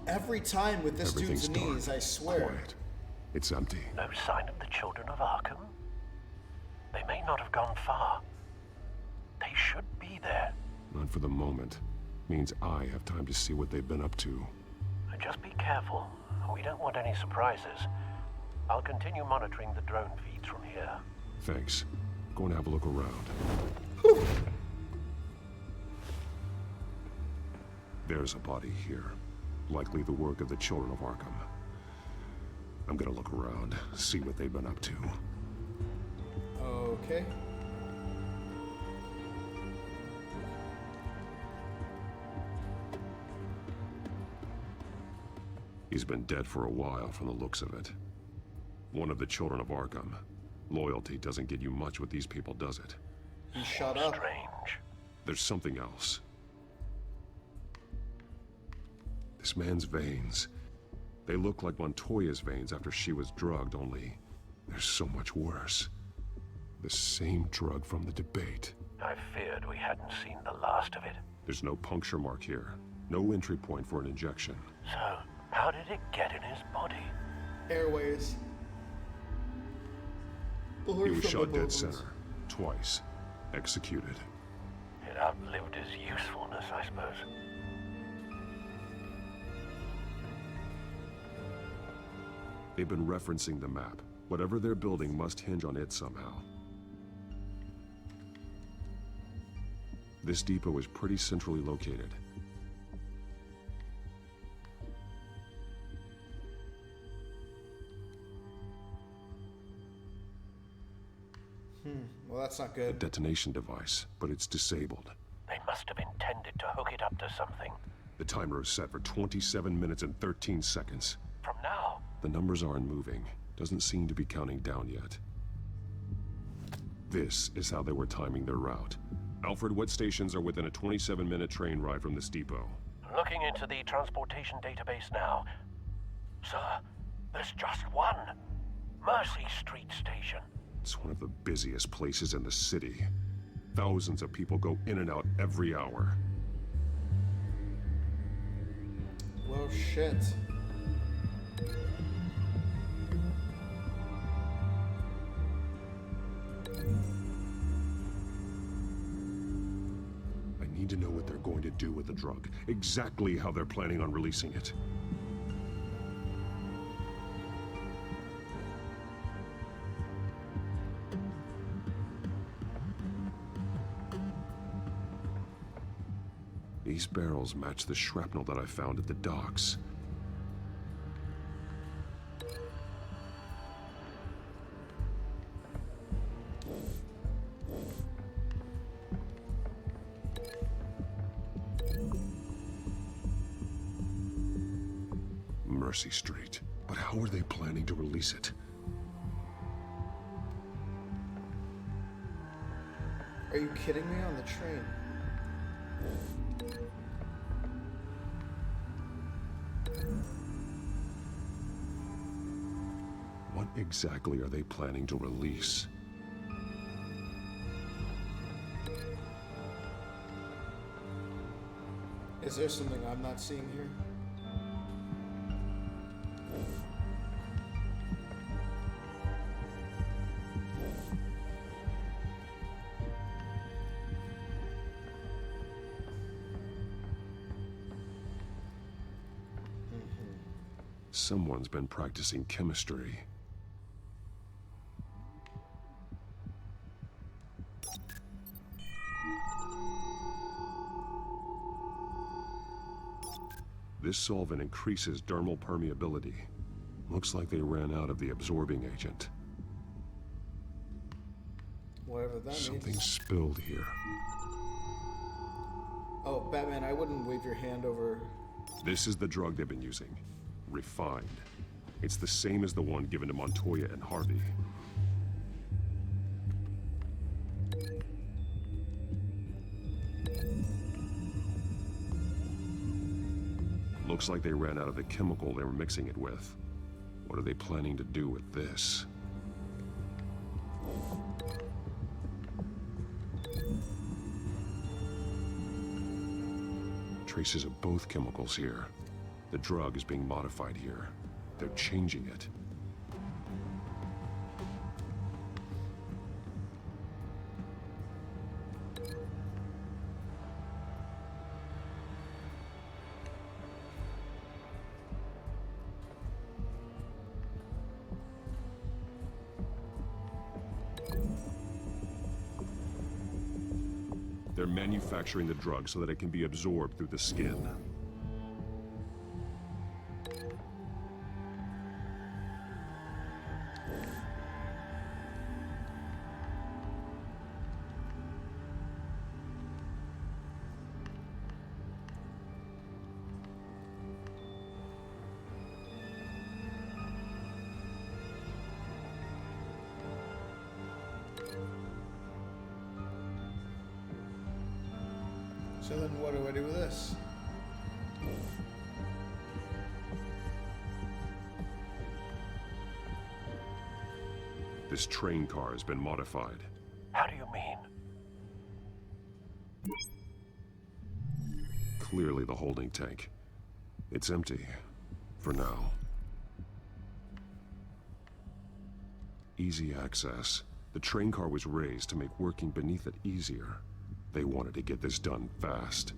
Every time with this dude's knees, I swear. Quiet. It's empty. No sign of the children of Arkham? They may not have gone far. They should be there. Not for the moment. Means I have time to see what they've been up to. Just be careful. We don't want any surprises. I'll continue monitoring the drone feeds from here. Thanks. Going to have a look around. Whew. There's a body here. Likely the work of the children of Arkham. I'm gonna look around, see what they've been up to. Okay. He's been dead for a while from the looks of it. One of the children of Arkham. Loyalty doesn't get you much with these people, does it? He shut up. Strange. There's something else. This man's veins. They look like Montoya's veins after she was drugged, only they're so much worse. The same drug from the debate. I feared we hadn't seen the last of it. There's no puncture mark here. No entry point for an injection. So, how did it get in his body? Airways. He was shot dead center. Twice. Executed. It outlived his usefulness, I suppose. They've been referencing the map. Whatever they're building must hinge on it somehow. This depot is pretty centrally located. Well, that's not A good. detonation device, but it's disabled. They must have intended to hook it up to something. The timer is set for 27 minutes and 13 seconds. From now? The numbers aren't moving. Doesn't seem to be counting down yet. This is how they were timing their route. Alfred, what stations are within a 27-minute train ride from this depot? Looking into the transportation database now. Sir, there's just one. Mercy Street Station. It's one of the busiest places in the city. Thousands of people go in and out every hour. Well, shit. I need to know what they're going to do with the drug. Exactly how they're planning on releasing it. These barrels match the shrapnel that I found at the docks. Mercy Street. But how are they planning to release it? Are you kidding me? On the train? What exactly are they planning to release? Is there something I'm not seeing here? Someone's been practicing chemistry. This solvent increases dermal permeability. Looks like they ran out of the absorbing agent. Whatever that means. Something's spilled here. Oh, Batman, I wouldn't wave your hand over... This is the drug they've been using. Refined. It's the same as the one given to Montoya and Harvey. Looks like they ran out of the chemical they were mixing it with. What are they planning to do with this? Traces of both chemicals here. The drug is being modified here. They're changing it. They're manufacturing the drug so that it can be absorbed through the skin. So then what do I do with this? This train car has been modified. How do you mean? Clearly the holding tank. It's empty. For now. Easy access. The train car was raised to make working beneath it easier. They wanted to get this done fast.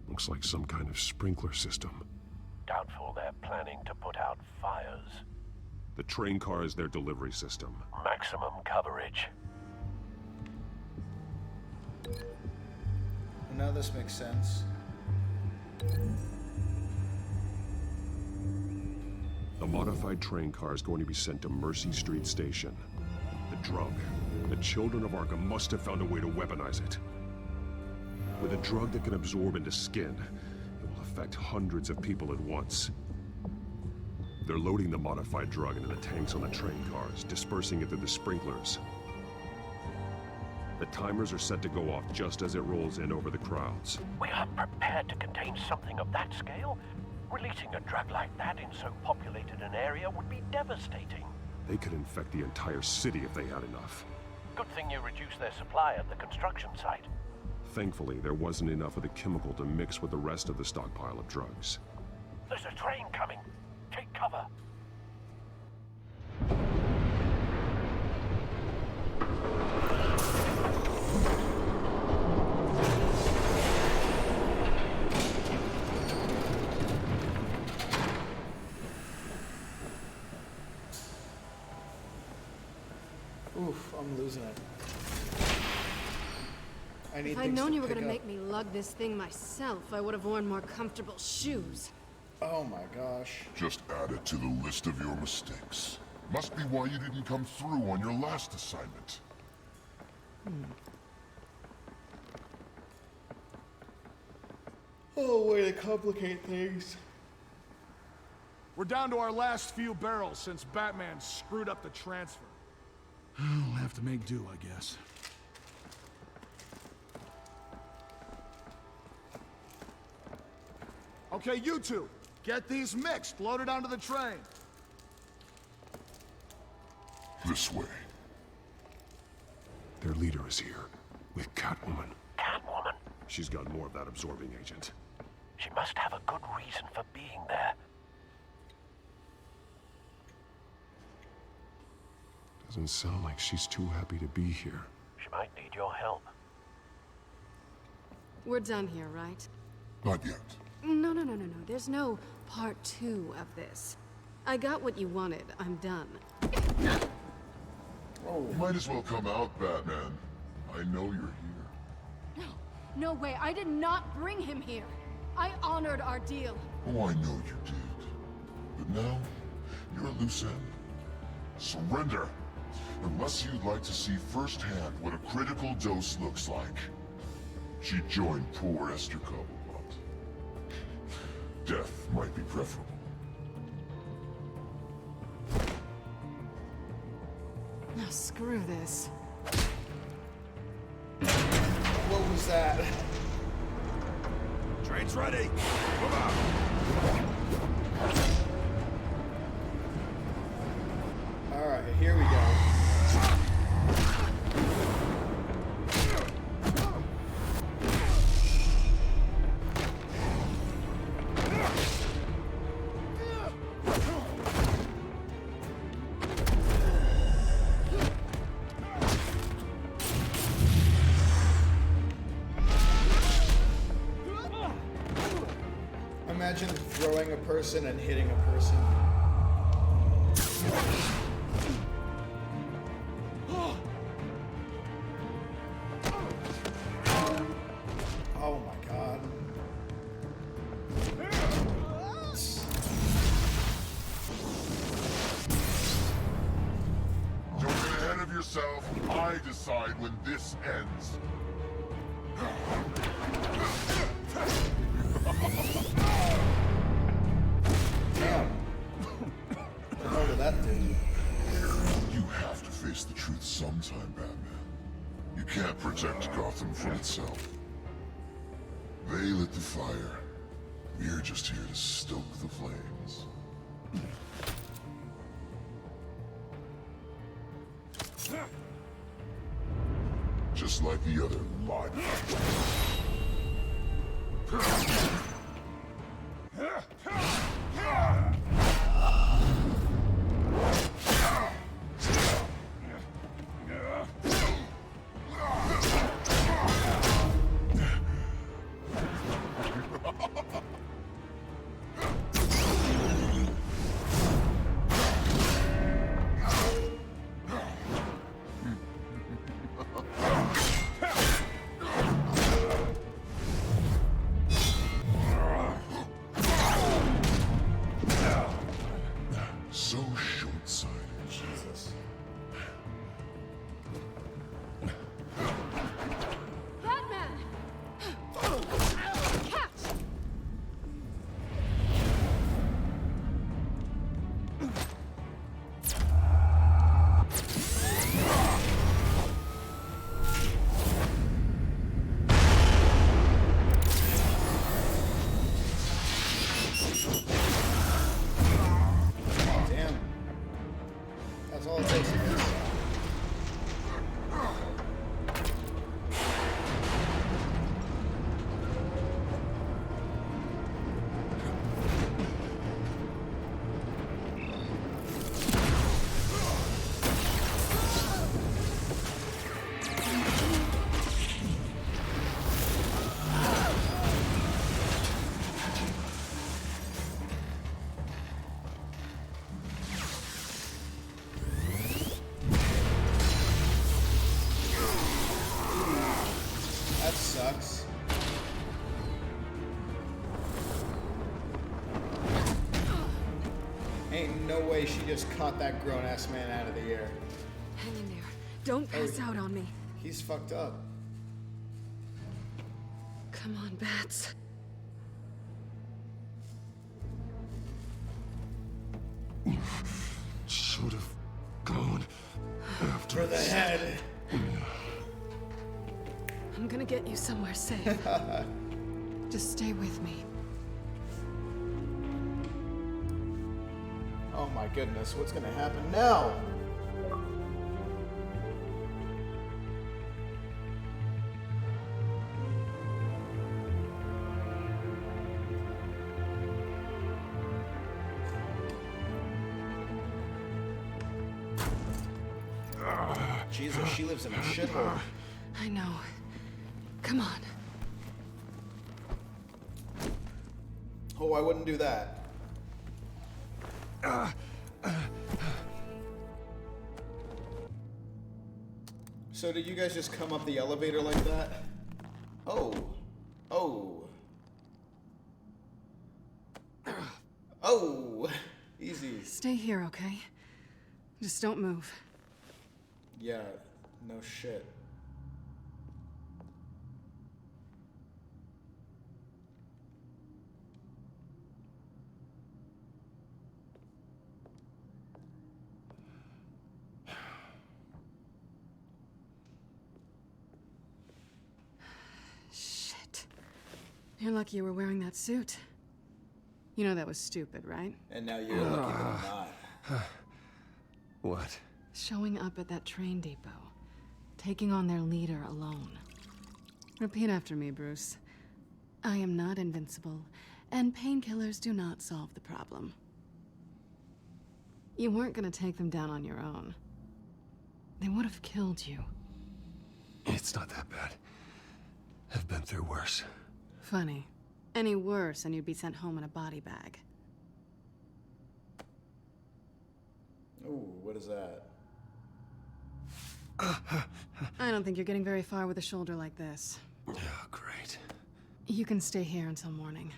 Looks like some kind of sprinkler system. Doubtful they're planning to put out fires. The train car is their delivery system. Maximum coverage. Now this makes sense. The modified train car is going to be sent to Mercy Street Station. The drug. The children of Arkham must have found a way to weaponize it. With a drug that can absorb into skin, it will affect hundreds of people at once. They're loading the modified drug into the tanks on the train cars, dispersing it through the sprinklers. The timers are set to go off just as it rolls in over the crowds. We aren't prepared to contain something of that scale. Releasing a drug like that in so populated an area would be devastating. They could infect the entire city if they had enough. Good thing you reduced their supply at the construction site. Thankfully, there wasn't enough of the chemical to mix with the rest of the stockpile of drugs. There's a train coming. Take cover. Oof, I'm losing it. need If I'd things known to you were pick gonna up. make me lug this thing myself, I would have worn more comfortable shoes. Oh my gosh. Just add it to the list of your mistakes. Must be why you didn't come through on your last assignment. Oh, way to complicate things. We're down to our last few barrels since Batman screwed up the transfer. We'll have to make do, I guess. Okay, you two, get these mixed, loaded onto the train. This way. Their leader is here, with Catwoman. Catwoman? She's got more of that absorbing agent. She must have a good reason for being there. Doesn't sound like she's too happy to be here. She might need your help. We're done here, right? Not yet. No. There's no part 2 of this. I got what you wanted. I'm done. You might as well come out, Batman. I know you're here. No way. I did not bring him here. I honored our deal. Oh, I know you did. But now, you're a loose end. Surrender! Unless you'd like to see firsthand what a critical dose looks like. She joined poor Esther Cobblepot. Death might be preferable. Now screw this. What was that? Train's ready. Move out. All right, here we go. Imagine throwing a person and hitting a person. Oh my god. Don't get ahead of yourself. I decide when this ends. Damn. What the hell did that do? You have to face the truth sometime, Batman. You can't protect Gotham from itself. They lit the fire. We're just here to stoke the flames. Just like the other lied. way she just caught that grown-ass man out of the air. Hang in there. Don't pass out on me. He's fucked up. Come on, Bats. Should have gone after For the head. I'm gonna get you somewhere safe. Just stay with me. Oh my goodness, what's gonna happen now? Jesus, she lives in a shithole. I know. Come on. Oh, I wouldn't do that. So did you guys just come up the elevator like that? Oh. Oh. Oh. Easy. Stay here, okay? Just don't move. Yeah, no shit. Shit. You're lucky you were wearing that suit. You know that was stupid, right? And now you're lucky that I'm not. What? Showing up at that train depot. Taking on their leader alone. Repeat after me, Bruce. I am not invincible, and painkillers do not solve the problem. You weren't gonna take them down on your own. They would have killed you. It's not that bad. I've been through worse. Funny. Any worse and you'd be sent home in a body bag. Ooh, what is that? I don't think you're getting very far with a shoulder like this. Oh, great. You can stay here until morning.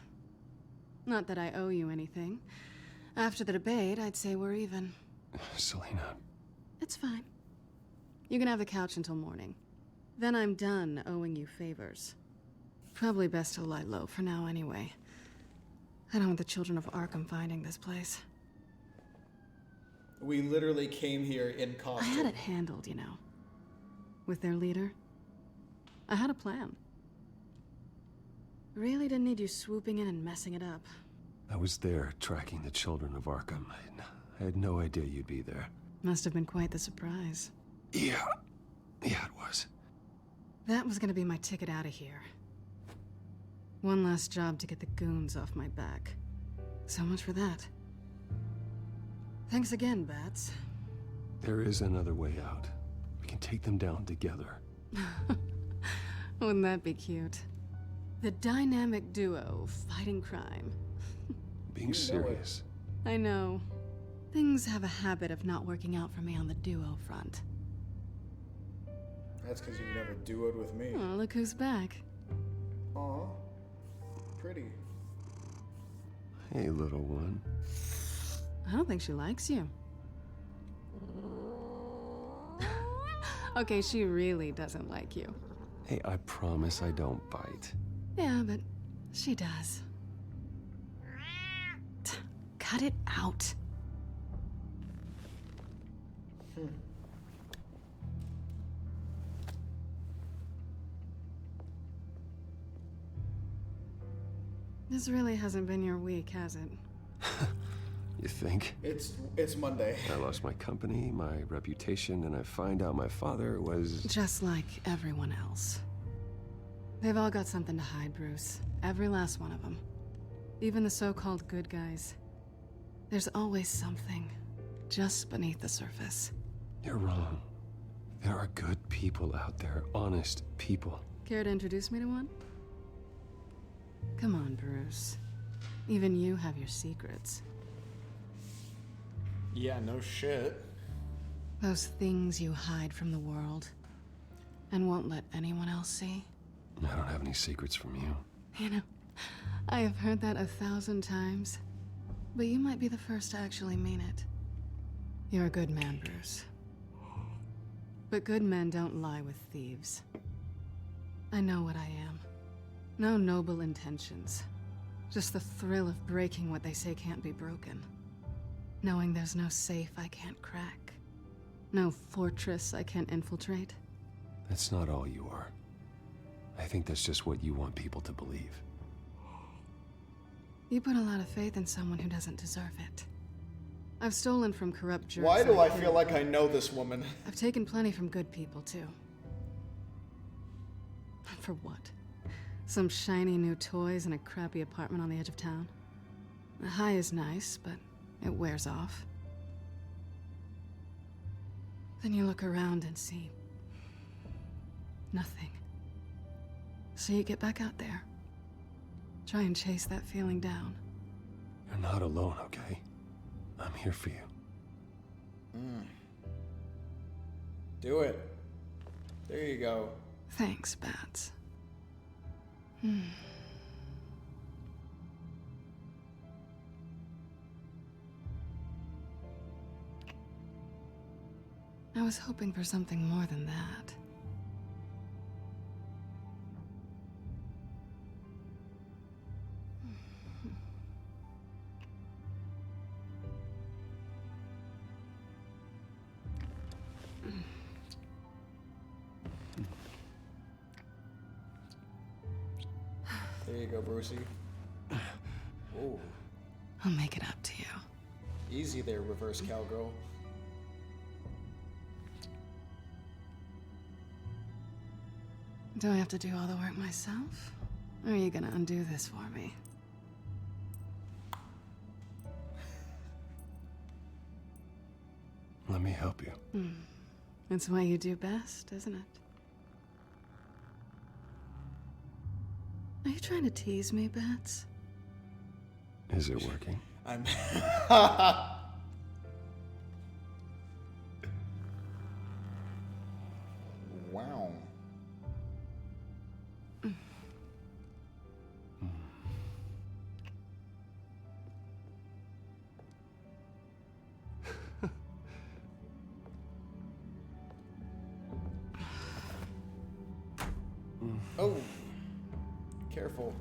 Not that I owe you anything. After the debate, I'd say we're even. Selena. It's fine. You can have the couch until morning. Then I'm done owing you favors. Probably best to lie low for now anyway. I don't want the children of Arkham finding this place. We literally came here in costume. I had it handled, you know. With their leader. I had a plan. Really didn't need you swooping in and messing it up. I was there tracking the children of Arkham. I had no idea you'd be there. Must have been quite the surprise. Yeah. Yeah, it was. That was gonna be my ticket out of here. One last job to get the goons off my back. So much for that. Thanks again, Bats. There is another way out. We can take them down together. Wouldn't that be cute? The dynamic duo fighting crime. Being serious. I know. Things have a habit of not working out for me on the duo front. That's because you never duoed with me. Oh, look who's back. Aw. Pretty. Hey, little one. I don't think she likes you. Okay, she really doesn't like you. Hey, I promise I don't bite. Yeah, but she does. Cut it out. This really hasn't been your week, has it? You think? It's Monday. I lost my company, my reputation, and I find out my father was... Just like everyone else. They've all got something to hide, Bruce. Every last one of them. Even the so-called good guys. There's always something just beneath the surface. You're wrong. There are good people out there, honest people. Care to introduce me to one? Come on, Bruce. Even you have your secrets. Yeah, no shit. Those things you hide from the world and won't let anyone else see. I don't have any secrets from you. You know, I have heard that 1,000 times, but you might be the first to actually mean it. You're a good man, Bruce. But good men don't lie with thieves. I know what I am. No noble intentions. Just the thrill of breaking what they say can't be broken. Knowing there's no safe I can't crack. No fortress I can't infiltrate. That's not all you are. I think that's just what you want people to believe. You put a lot of faith in someone who doesn't deserve it. I've stolen from corrupt jerks. Why do I feel like I know this woman? I've taken plenty from good people, too. For what? Some shiny new toys and a crappy apartment on the edge of town? The high is nice, but it wears off. Then you look around and see nothing. So you get back out there. Try and chase that feeling down. You're not alone, okay? I'm here for you. Do it. There you go. Thanks, Bats. I was hoping for something more than that. There you go, Brucey. Ooh. I'll make it up to you. Easy there, reverse cowgirl. Do I have to do all the work myself? Or are you gonna undo this for me? Let me help you. It's what you do best, isn't it? Are you trying to tease me, Bats? Is it working? I'm... Wow. Oh. Careful.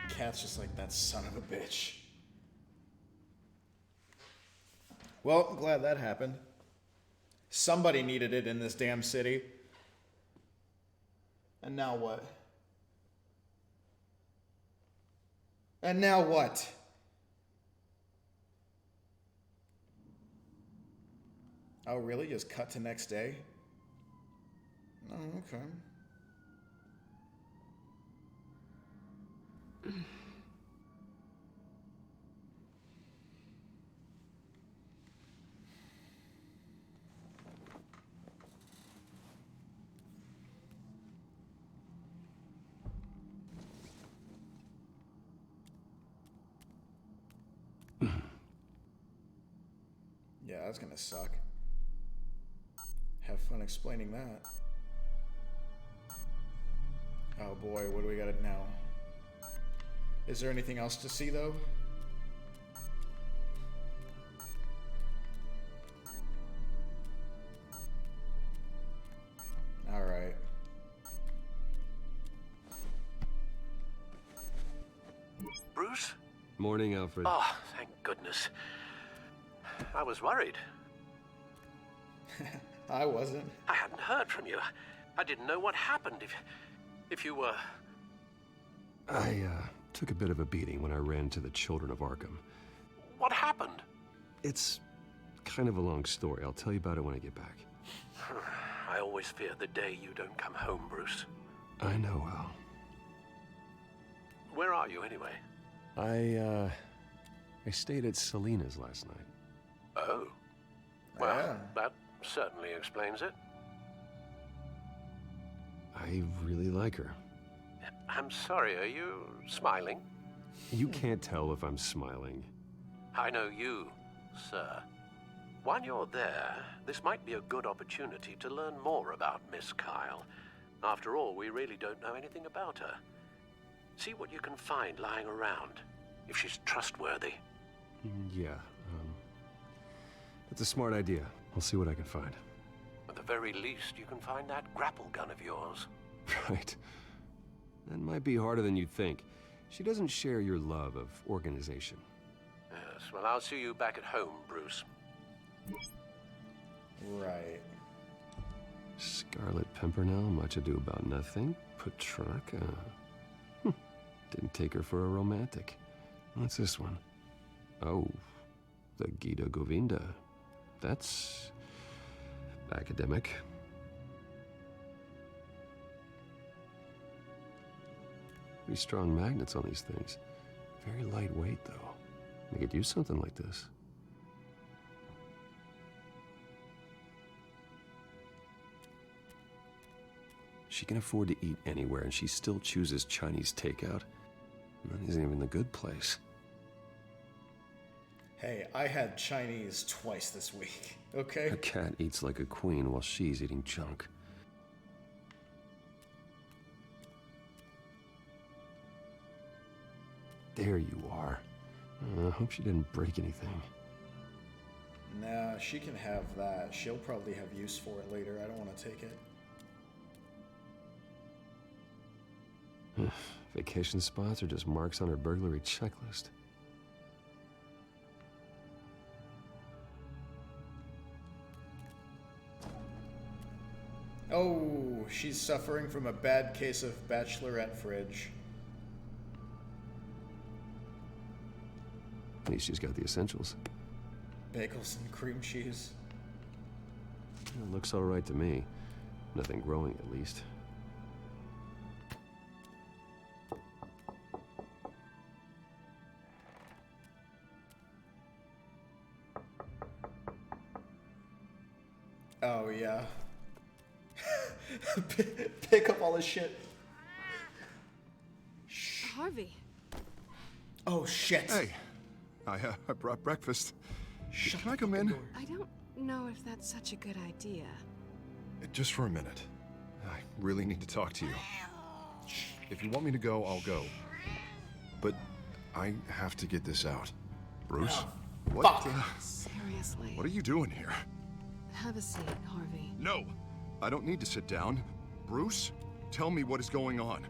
Cat's just like, that son of a bitch. Well, I'm glad that happened. Somebody needed it in this damn city. And now what? And now what? Oh, really? Just cut to next day? Oh, okay. Yeah, that's gonna suck. Have fun explaining that. Oh boy, what do we got now? Is there anything else to see though? Alright. Bruce? Morning, Alfred. Oh, thank goodness. I was worried. I wasn't. I hadn't heard from you. I didn't know what happened. If you were... I took a bit of a beating when I ran to the Children of Arkham. What happened? It's kind of a long story. I'll tell you about it when I get back. I always fear the day you don't come home, Bruce. I know, Al. Where are you, anyway? I stayed at Selena's last night. Oh. Well, that certainly explains it. I really like her. I'm sorry, are you smiling? You can't tell if I'm smiling. I know you, sir. While you're there, this might be a good opportunity to learn more about Miss Kyle. After all, we really don't know anything about her. See what you can find lying around, if she's trustworthy. Yeah, That's a smart idea. I'll see what I can find. At the very least, you can find that grapple gun of yours. Right. That might be harder than you'd think. She doesn't share your love of organization. Yes, well, I'll see you back at home, Bruce. Right. Scarlet Pimpernel, much ado about nothing. Petrarca. Didn't take her for a romantic. What's this one? Oh, the Gita Govinda. That's academic. Pretty strong magnets on these things. Very lightweight, though. They could use something like this. She can afford to eat anywhere, and she still chooses Chinese takeout. That isn't even the good place. Hey, I had Chinese twice this week, okay? A cat eats like a queen while she's eating junk. There you are. I hope she didn't break anything. Nah, she can have that. She'll probably have use for it later. I don't want to take it. Vacation spots are just marks on her burglary checklist. Oh, she's suffering from a bad case of bachelorette fridge. At least she's got the essentials. Bagels and cream cheese. It looks all right to me. Nothing growing, at least. Oh, yeah. Pick up all his shit. Harvey. Oh, shit. Hey, I brought breakfast. Can I come in? I don't know if that's such a good idea. Just for a minute. I really need to talk to you. If you want me to go, I'll go. But I have to get this out. Bruce? What? Seriously. What are you doing here? Have a seat, Harvey. No! I don't need to sit down. Bruce, tell me what is going on.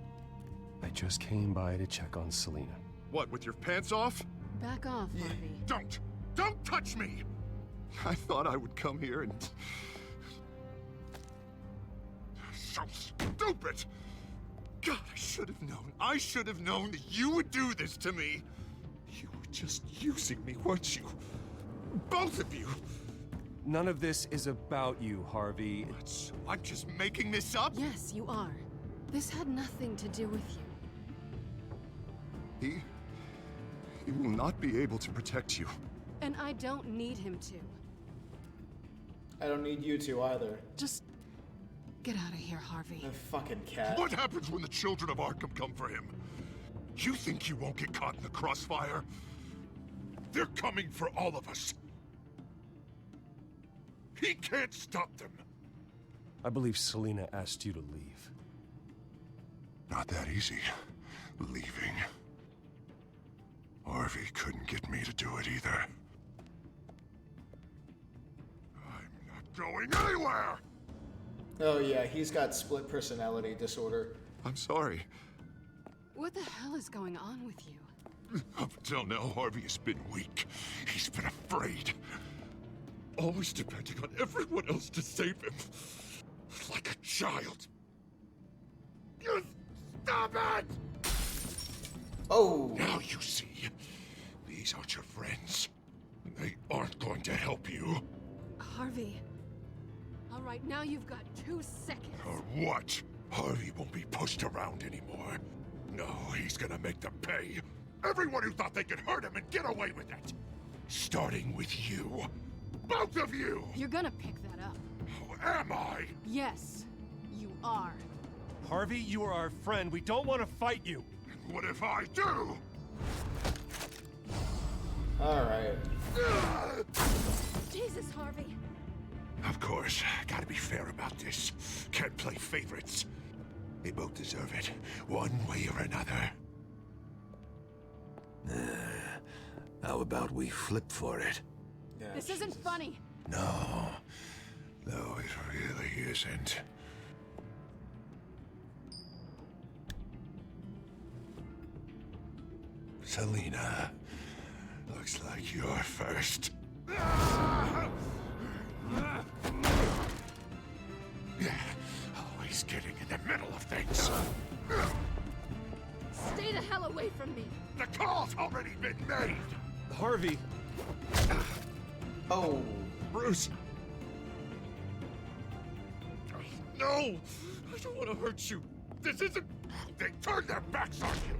I just came by to check on Selena. What, with your pants off? Back off, Harvey. Don't touch me! I thought I would come here and... So stupid! God, I should have known. I should have known that you would do this to me. You were just using me, weren't you? Both of you! None of this is about you, Harvey. So I'm just making this up? Yes, you are. This had nothing to do with you. He will not be able to protect you. And I don't need him to. I don't need you to either. Just get out of here, Harvey. The fucking cat. What happens when the children of Arkham come for him? You think you won't get caught in the crossfire? They're coming for all of us. He can't stop them. I believe Selena asked you to leave. Not that easy. Leaving. Harvey couldn't get me to do it either. I'm not going anywhere! Oh yeah, he's got split personality disorder. I'm sorry. What the hell is going on with you? Up until now, Harvey has been weak. He's been afraid. Always depending on everyone else to save him. Like a child. You stop it! Oh! Now you see. These aren't your friends. They aren't going to help you. Harvey. All right, now you've got 2 seconds. Or what? Harvey won't be pushed around anymore. No, he's gonna make them pay. Everyone who thought they could hurt him and get away with it. Starting with you. Both of you! You're gonna pick that up. Who am I? Yes, you are. Harvey, you are our friend. We don't want to fight you. What if I do? Alright. Jesus, Harvey. Of course. Gotta be fair about this. Can't play favorites. They both deserve it, one way or another. How about we flip for it? This isn't funny. No. No, it really isn't. Selina, looks like you're first. Always getting in the middle of things. Stay the hell away from me! The call's already been made! Harvey! Oh. Bruce! No! I don't want to hurt you. This isn't... They turned their backs on you!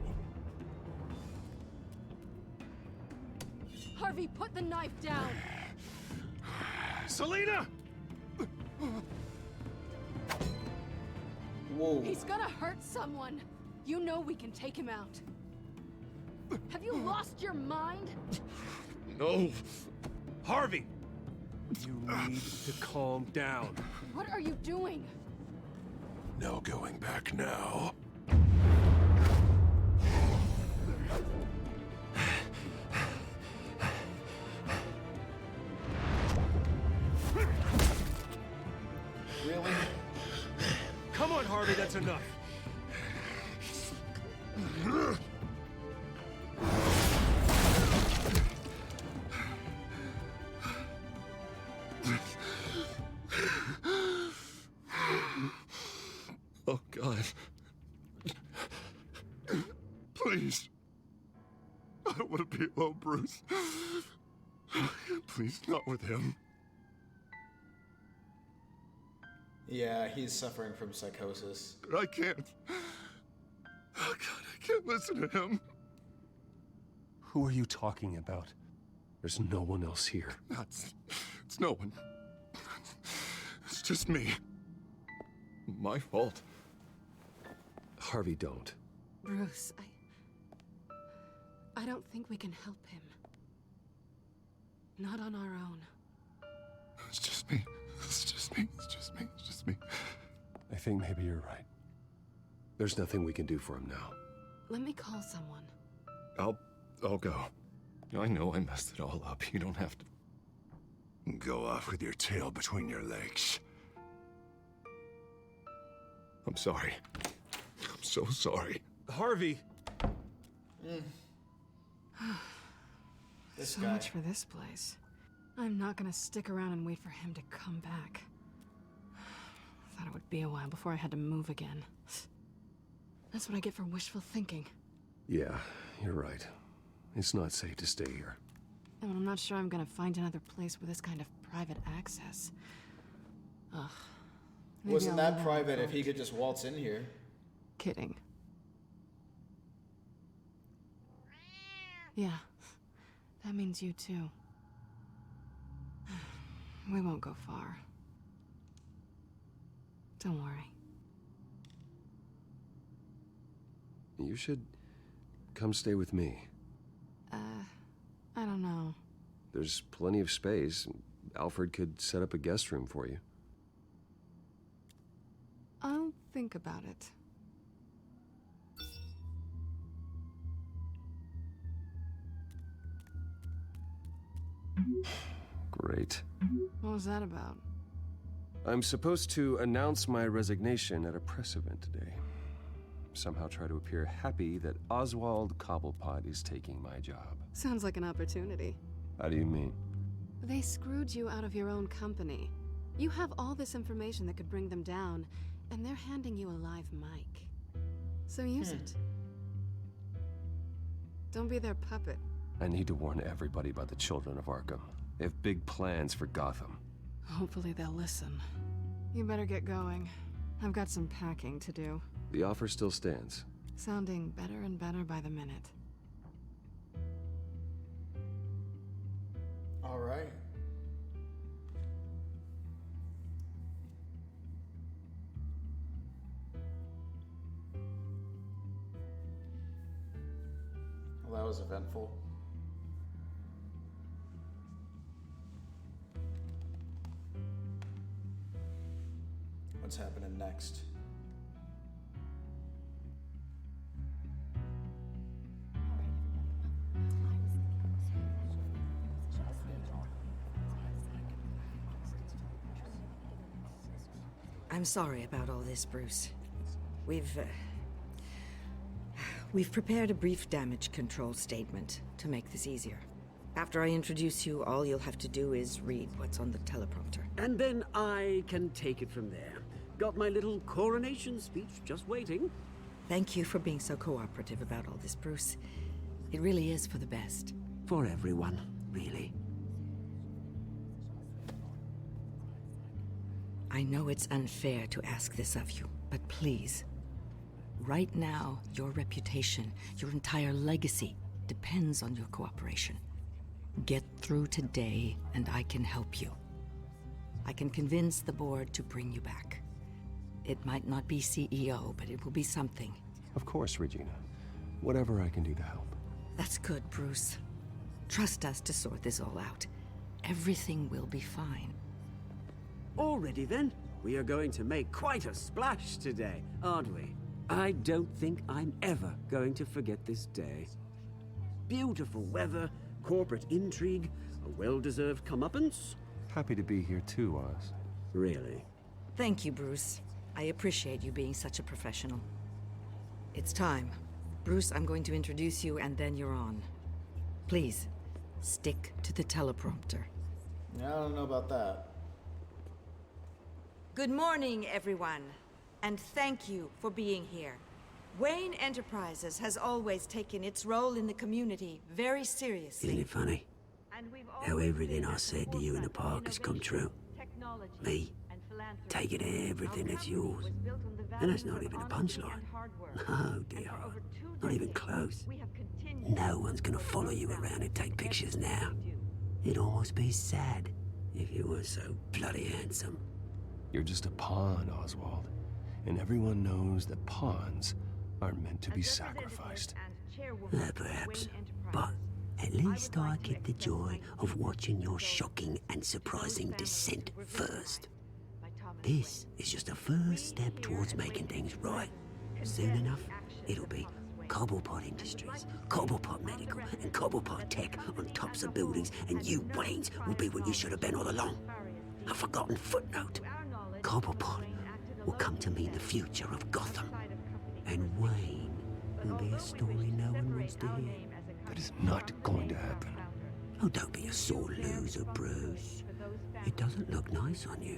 Harvey, put the knife down! Selina! Whoa. He's gonna hurt someone. You know we can take him out. Have you lost your mind? No. Harvey! You need to calm down. What are you doing? No going back now. Really? Come on, Harvey, that's enough. Oh, God. Please. I don't want to be alone, Bruce. Please, not with him. Yeah, he's suffering from psychosis. But I can't. Oh, God, I can't listen to him. Who are you talking about? There's no one else here. It's no one. It's just me. My fault. Harvey, don't. Bruce, I don't think we can help him. Not on our own. It's just me. It's just me. It's just me. It's just me. I think maybe you're right. There's nothing we can do for him now. Let me call someone. I'll go. I know I messed it all up. You don't have to. Go off with your tail between your legs. I'm sorry. I'm so sorry. Harvey! This so guy. much for this place. I'm not gonna stick around and wait for him to come back. Thought it would be a while before I had to move again. That's what I get for wishful thinking. Yeah, you're right. It's not safe to stay here. And I'm not sure I'm gonna find another place with this kind of private access. Ugh. Maybe Wasn't I'll that leave private on if he could just waltz in here? Kidding. Yeah, that means you too. We won't go far. Don't worry. You should come stay with me. I don't know. There's plenty of space. Alfred could set up a guest room for you. I'll think about it. Great. What was that about? I'm supposed to announce my resignation at a press event today. Somehow try to appear happy that Oswald Cobblepot is taking my job. Sounds like an opportunity. How do you mean? They screwed you out of your own company. You have all this information that could bring them down, and they're handing you a live mic. So use it. Don't be their puppet. I need to warn everybody about the children of Arkham. They have big plans for Gotham. Hopefully they'll listen. You better get going. I've got some packing to do. The offer still stands. Sounding better and better by the minute. All right. Well, that was eventful. What's happening next? I'm sorry about all this, Bruce. We've prepared a brief damage control statement to make this easier. After I introduce you, all you'll have to do is read what's on the teleprompter. And then I can take it from there. Got my little coronation speech just waiting. Thank you for being so cooperative about all this, Bruce. It really is for the best. For everyone, really. I know it's unfair to ask this of you, but please. Right now, your reputation, your entire legacy, depends on your cooperation. Get through today, and I can help you. I can convince the board to bring you back. It might not be CEO, but it will be something. Of course, Regina. Whatever I can do to help. That's good, Bruce. Trust us to sort this all out. Everything will be fine. Already then, we are going to make quite a splash today, aren't we? I don't think I'm ever going to forget this day. Beautiful weather, corporate intrigue, a well-deserved comeuppance. Happy to be here too, Oz. Really? Thank you, Bruce. I appreciate you being such a professional. It's time. Bruce, I'm going to introduce you and then you're on. Please, stick to the teleprompter. Yeah, I don't know about that. Good morning, everyone, and thank you for being here. Wayne Enterprises has always taken its role in the community very seriously. Isn't it funny? How everything I said to you in the park has come true. Me, taking everything that's yours. And that's not even a punchline. No, dear, not even close. No one's gonna follow you around and take pictures now. It'd almost be sad if you were so bloody handsome. You're just a pawn, Oswald. And everyone knows that pawns are meant to be sacrificed. Perhaps. But at least I get the joy of watching your shocking and surprising descent first. This is just a first step towards making things right. Soon enough, it'll be Cobblepot Industries, Cobblepot Medical, and Cobblepot Tech on tops of buildings, and you, Waynes, will be what you should have been all along. A forgotten footnote. Cobblepot will come to mean the future of Gotham. And Wayne will be a story no one wants to hear. That is not going to happen. Oh, don't be a sore loser, Bruce. It doesn't look nice on you.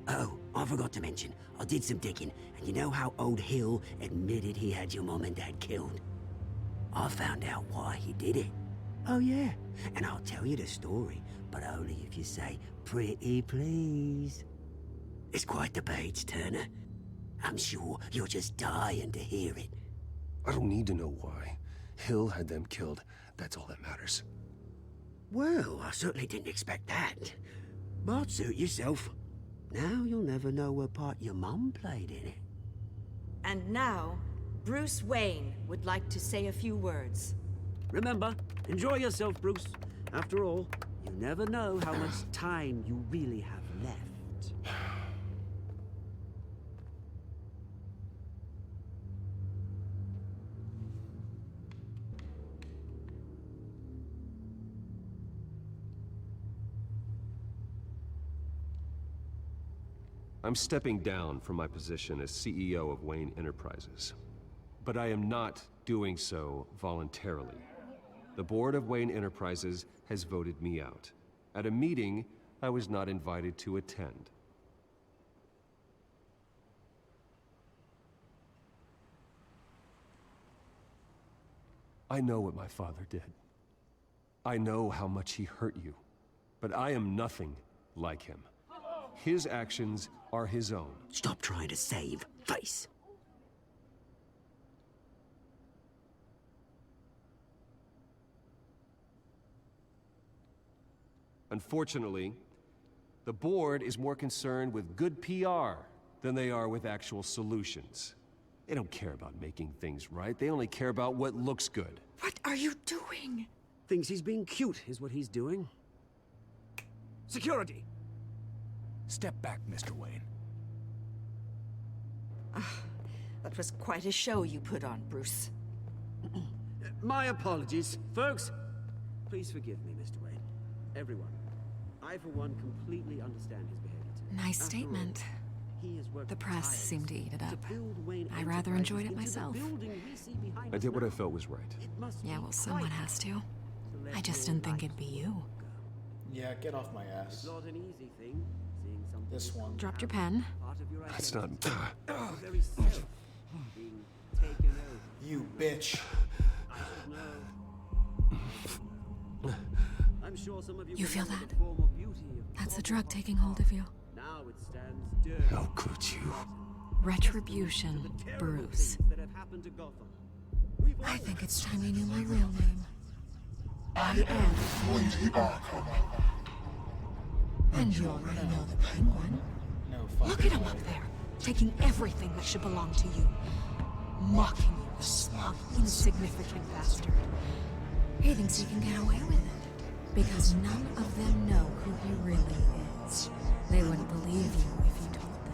Oh, I forgot to mention, I did some digging, and you know how old Hill admitted he had your mom and dad killed? I found out why he did it. Oh yeah, and I'll tell you the story, but only if you say, pretty please. It's quite the page, Turner. I'm sure you're just dying to hear it. I don't need to know why. Hill had them killed. That's all that matters. Well, I certainly didn't expect that. But suit yourself. Now you'll never know what part your mum played in it. And now, Bruce Wayne would like to say a few words. Remember, enjoy yourself, Bruce. After all, you never know how much time you really have left. I'm stepping down from my position as CEO of Wayne Enterprises. But I am not doing so voluntarily. The board of Wayne Enterprises has voted me out at a meeting I was not invited to attend. I know what my father did. I know how much he hurt you, but I am nothing like him. His actions are his own. Stop trying to save face. Unfortunately, the board is more concerned with good PR than they are with actual solutions. They don't care about making things right. They only care about what looks good. What are you doing? Thinks he's being cute, is what he's doing. Security! Step back, Mr. Wayne. That was quite a show you put on, Bruce. My apologies. Folks, please forgive me, Mr. Wayne. Everyone. I, for one, completely understand his behavior today. Nice statement. The press seemed to eat it up. I rather enjoyed it myself. I did what I felt was right. Yeah, well, someone has to. I just didn't think it'd be you. Yeah, get off my ass. This one. Dropped your pen. That's not... You bitch. You feel that? That's the drug taking hold of you. How could you? Retribution, Bruce. I think it's time you knew my real name. I am Lady Arkham. And you already know the Penguin. Look at him up there, taking everything that should belong to you. Mocking you, the smug, insignificant bastard. He thinks he can get away with it, because none of them know who he really is. They wouldn't believe you if you told them.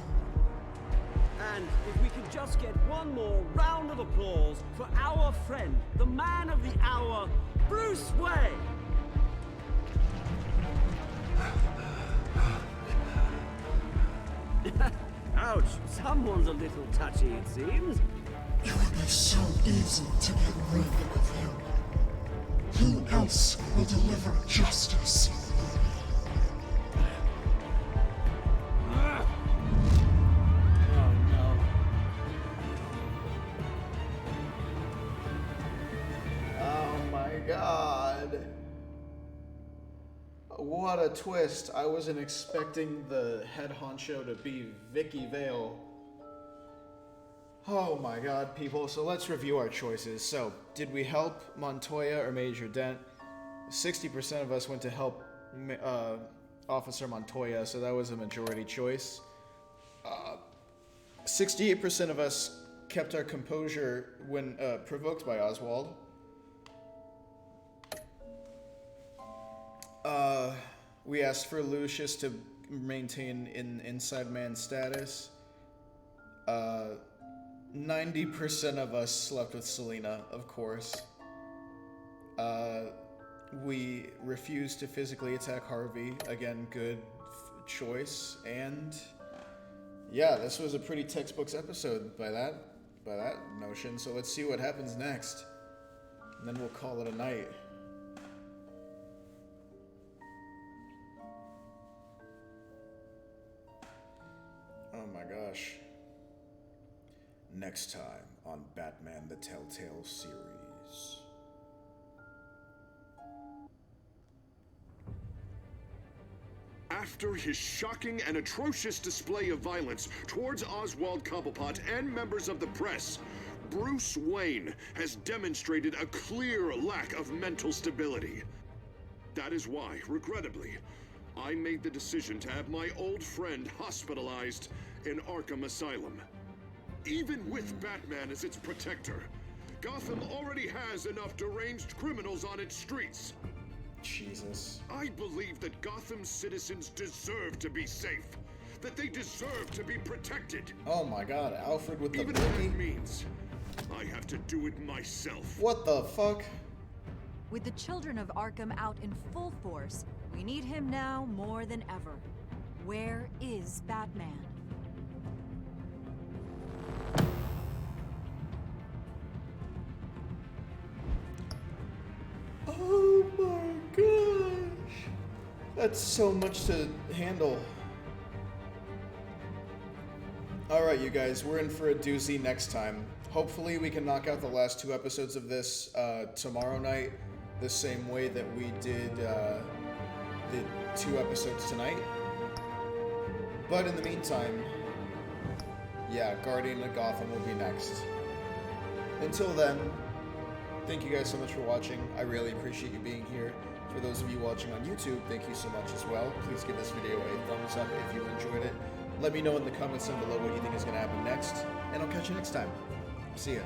And if we could just get one more round of applause for our friend, the man of the hour, Bruce Wayne! Ouch, someone's a little touchy, it seems. It would be so easy to get rid of him. Who else will deliver justice? What a twist. I wasn't expecting the head honcho to be Vicky Vale. Oh my god, people. So let's review our choices. So, did we help Montoya or Major Dent? 60% of us went to help Officer Montoya, so that was a majority choice. 68% of us kept our composure when provoked by Oswald. We asked for Lucius to maintain inside man status. 90% of us slept with Selena, of course. We refused to physically attack Harvey. Again, good choice. And yeah, this was a pretty textbooks episode by that notion. So let's see what happens next. And then we'll call it a night. Oh my gosh. Next time on Batman the Telltale series. After his shocking and atrocious display of violence towards Oswald Cobblepot and members of the press, Bruce Wayne has demonstrated a clear lack of mental stability. That is why, regrettably, I made the decision to have my old friend hospitalized in Arkham Asylum. Even with Batman as its protector, Gotham already has enough deranged criminals on its streets. Jesus. I believe that Gotham's citizens deserve to be safe, that they deserve to be protected. Oh my god, Alfred with the Even if that means I have to do it myself. What the fuck? With the children of Arkham out in full force, we need him now more than ever. Where is Batman? Oh my gosh. That's so much to handle. Alright, you guys, we're in for a doozy next time. Hopefully we can knock out the last 2 episodes of this tomorrow night, the same way that we did the 2 episodes tonight. But in the meantime, yeah, Guardian of Gotham will be next. Until then, thank you guys so much for watching. I really appreciate you being here. For those of you watching on YouTube, thank you so much as well. Please give this video a thumbs up if you enjoyed it. Let me know in the comments down below what you think is going to happen next, and I'll catch you next time. See ya.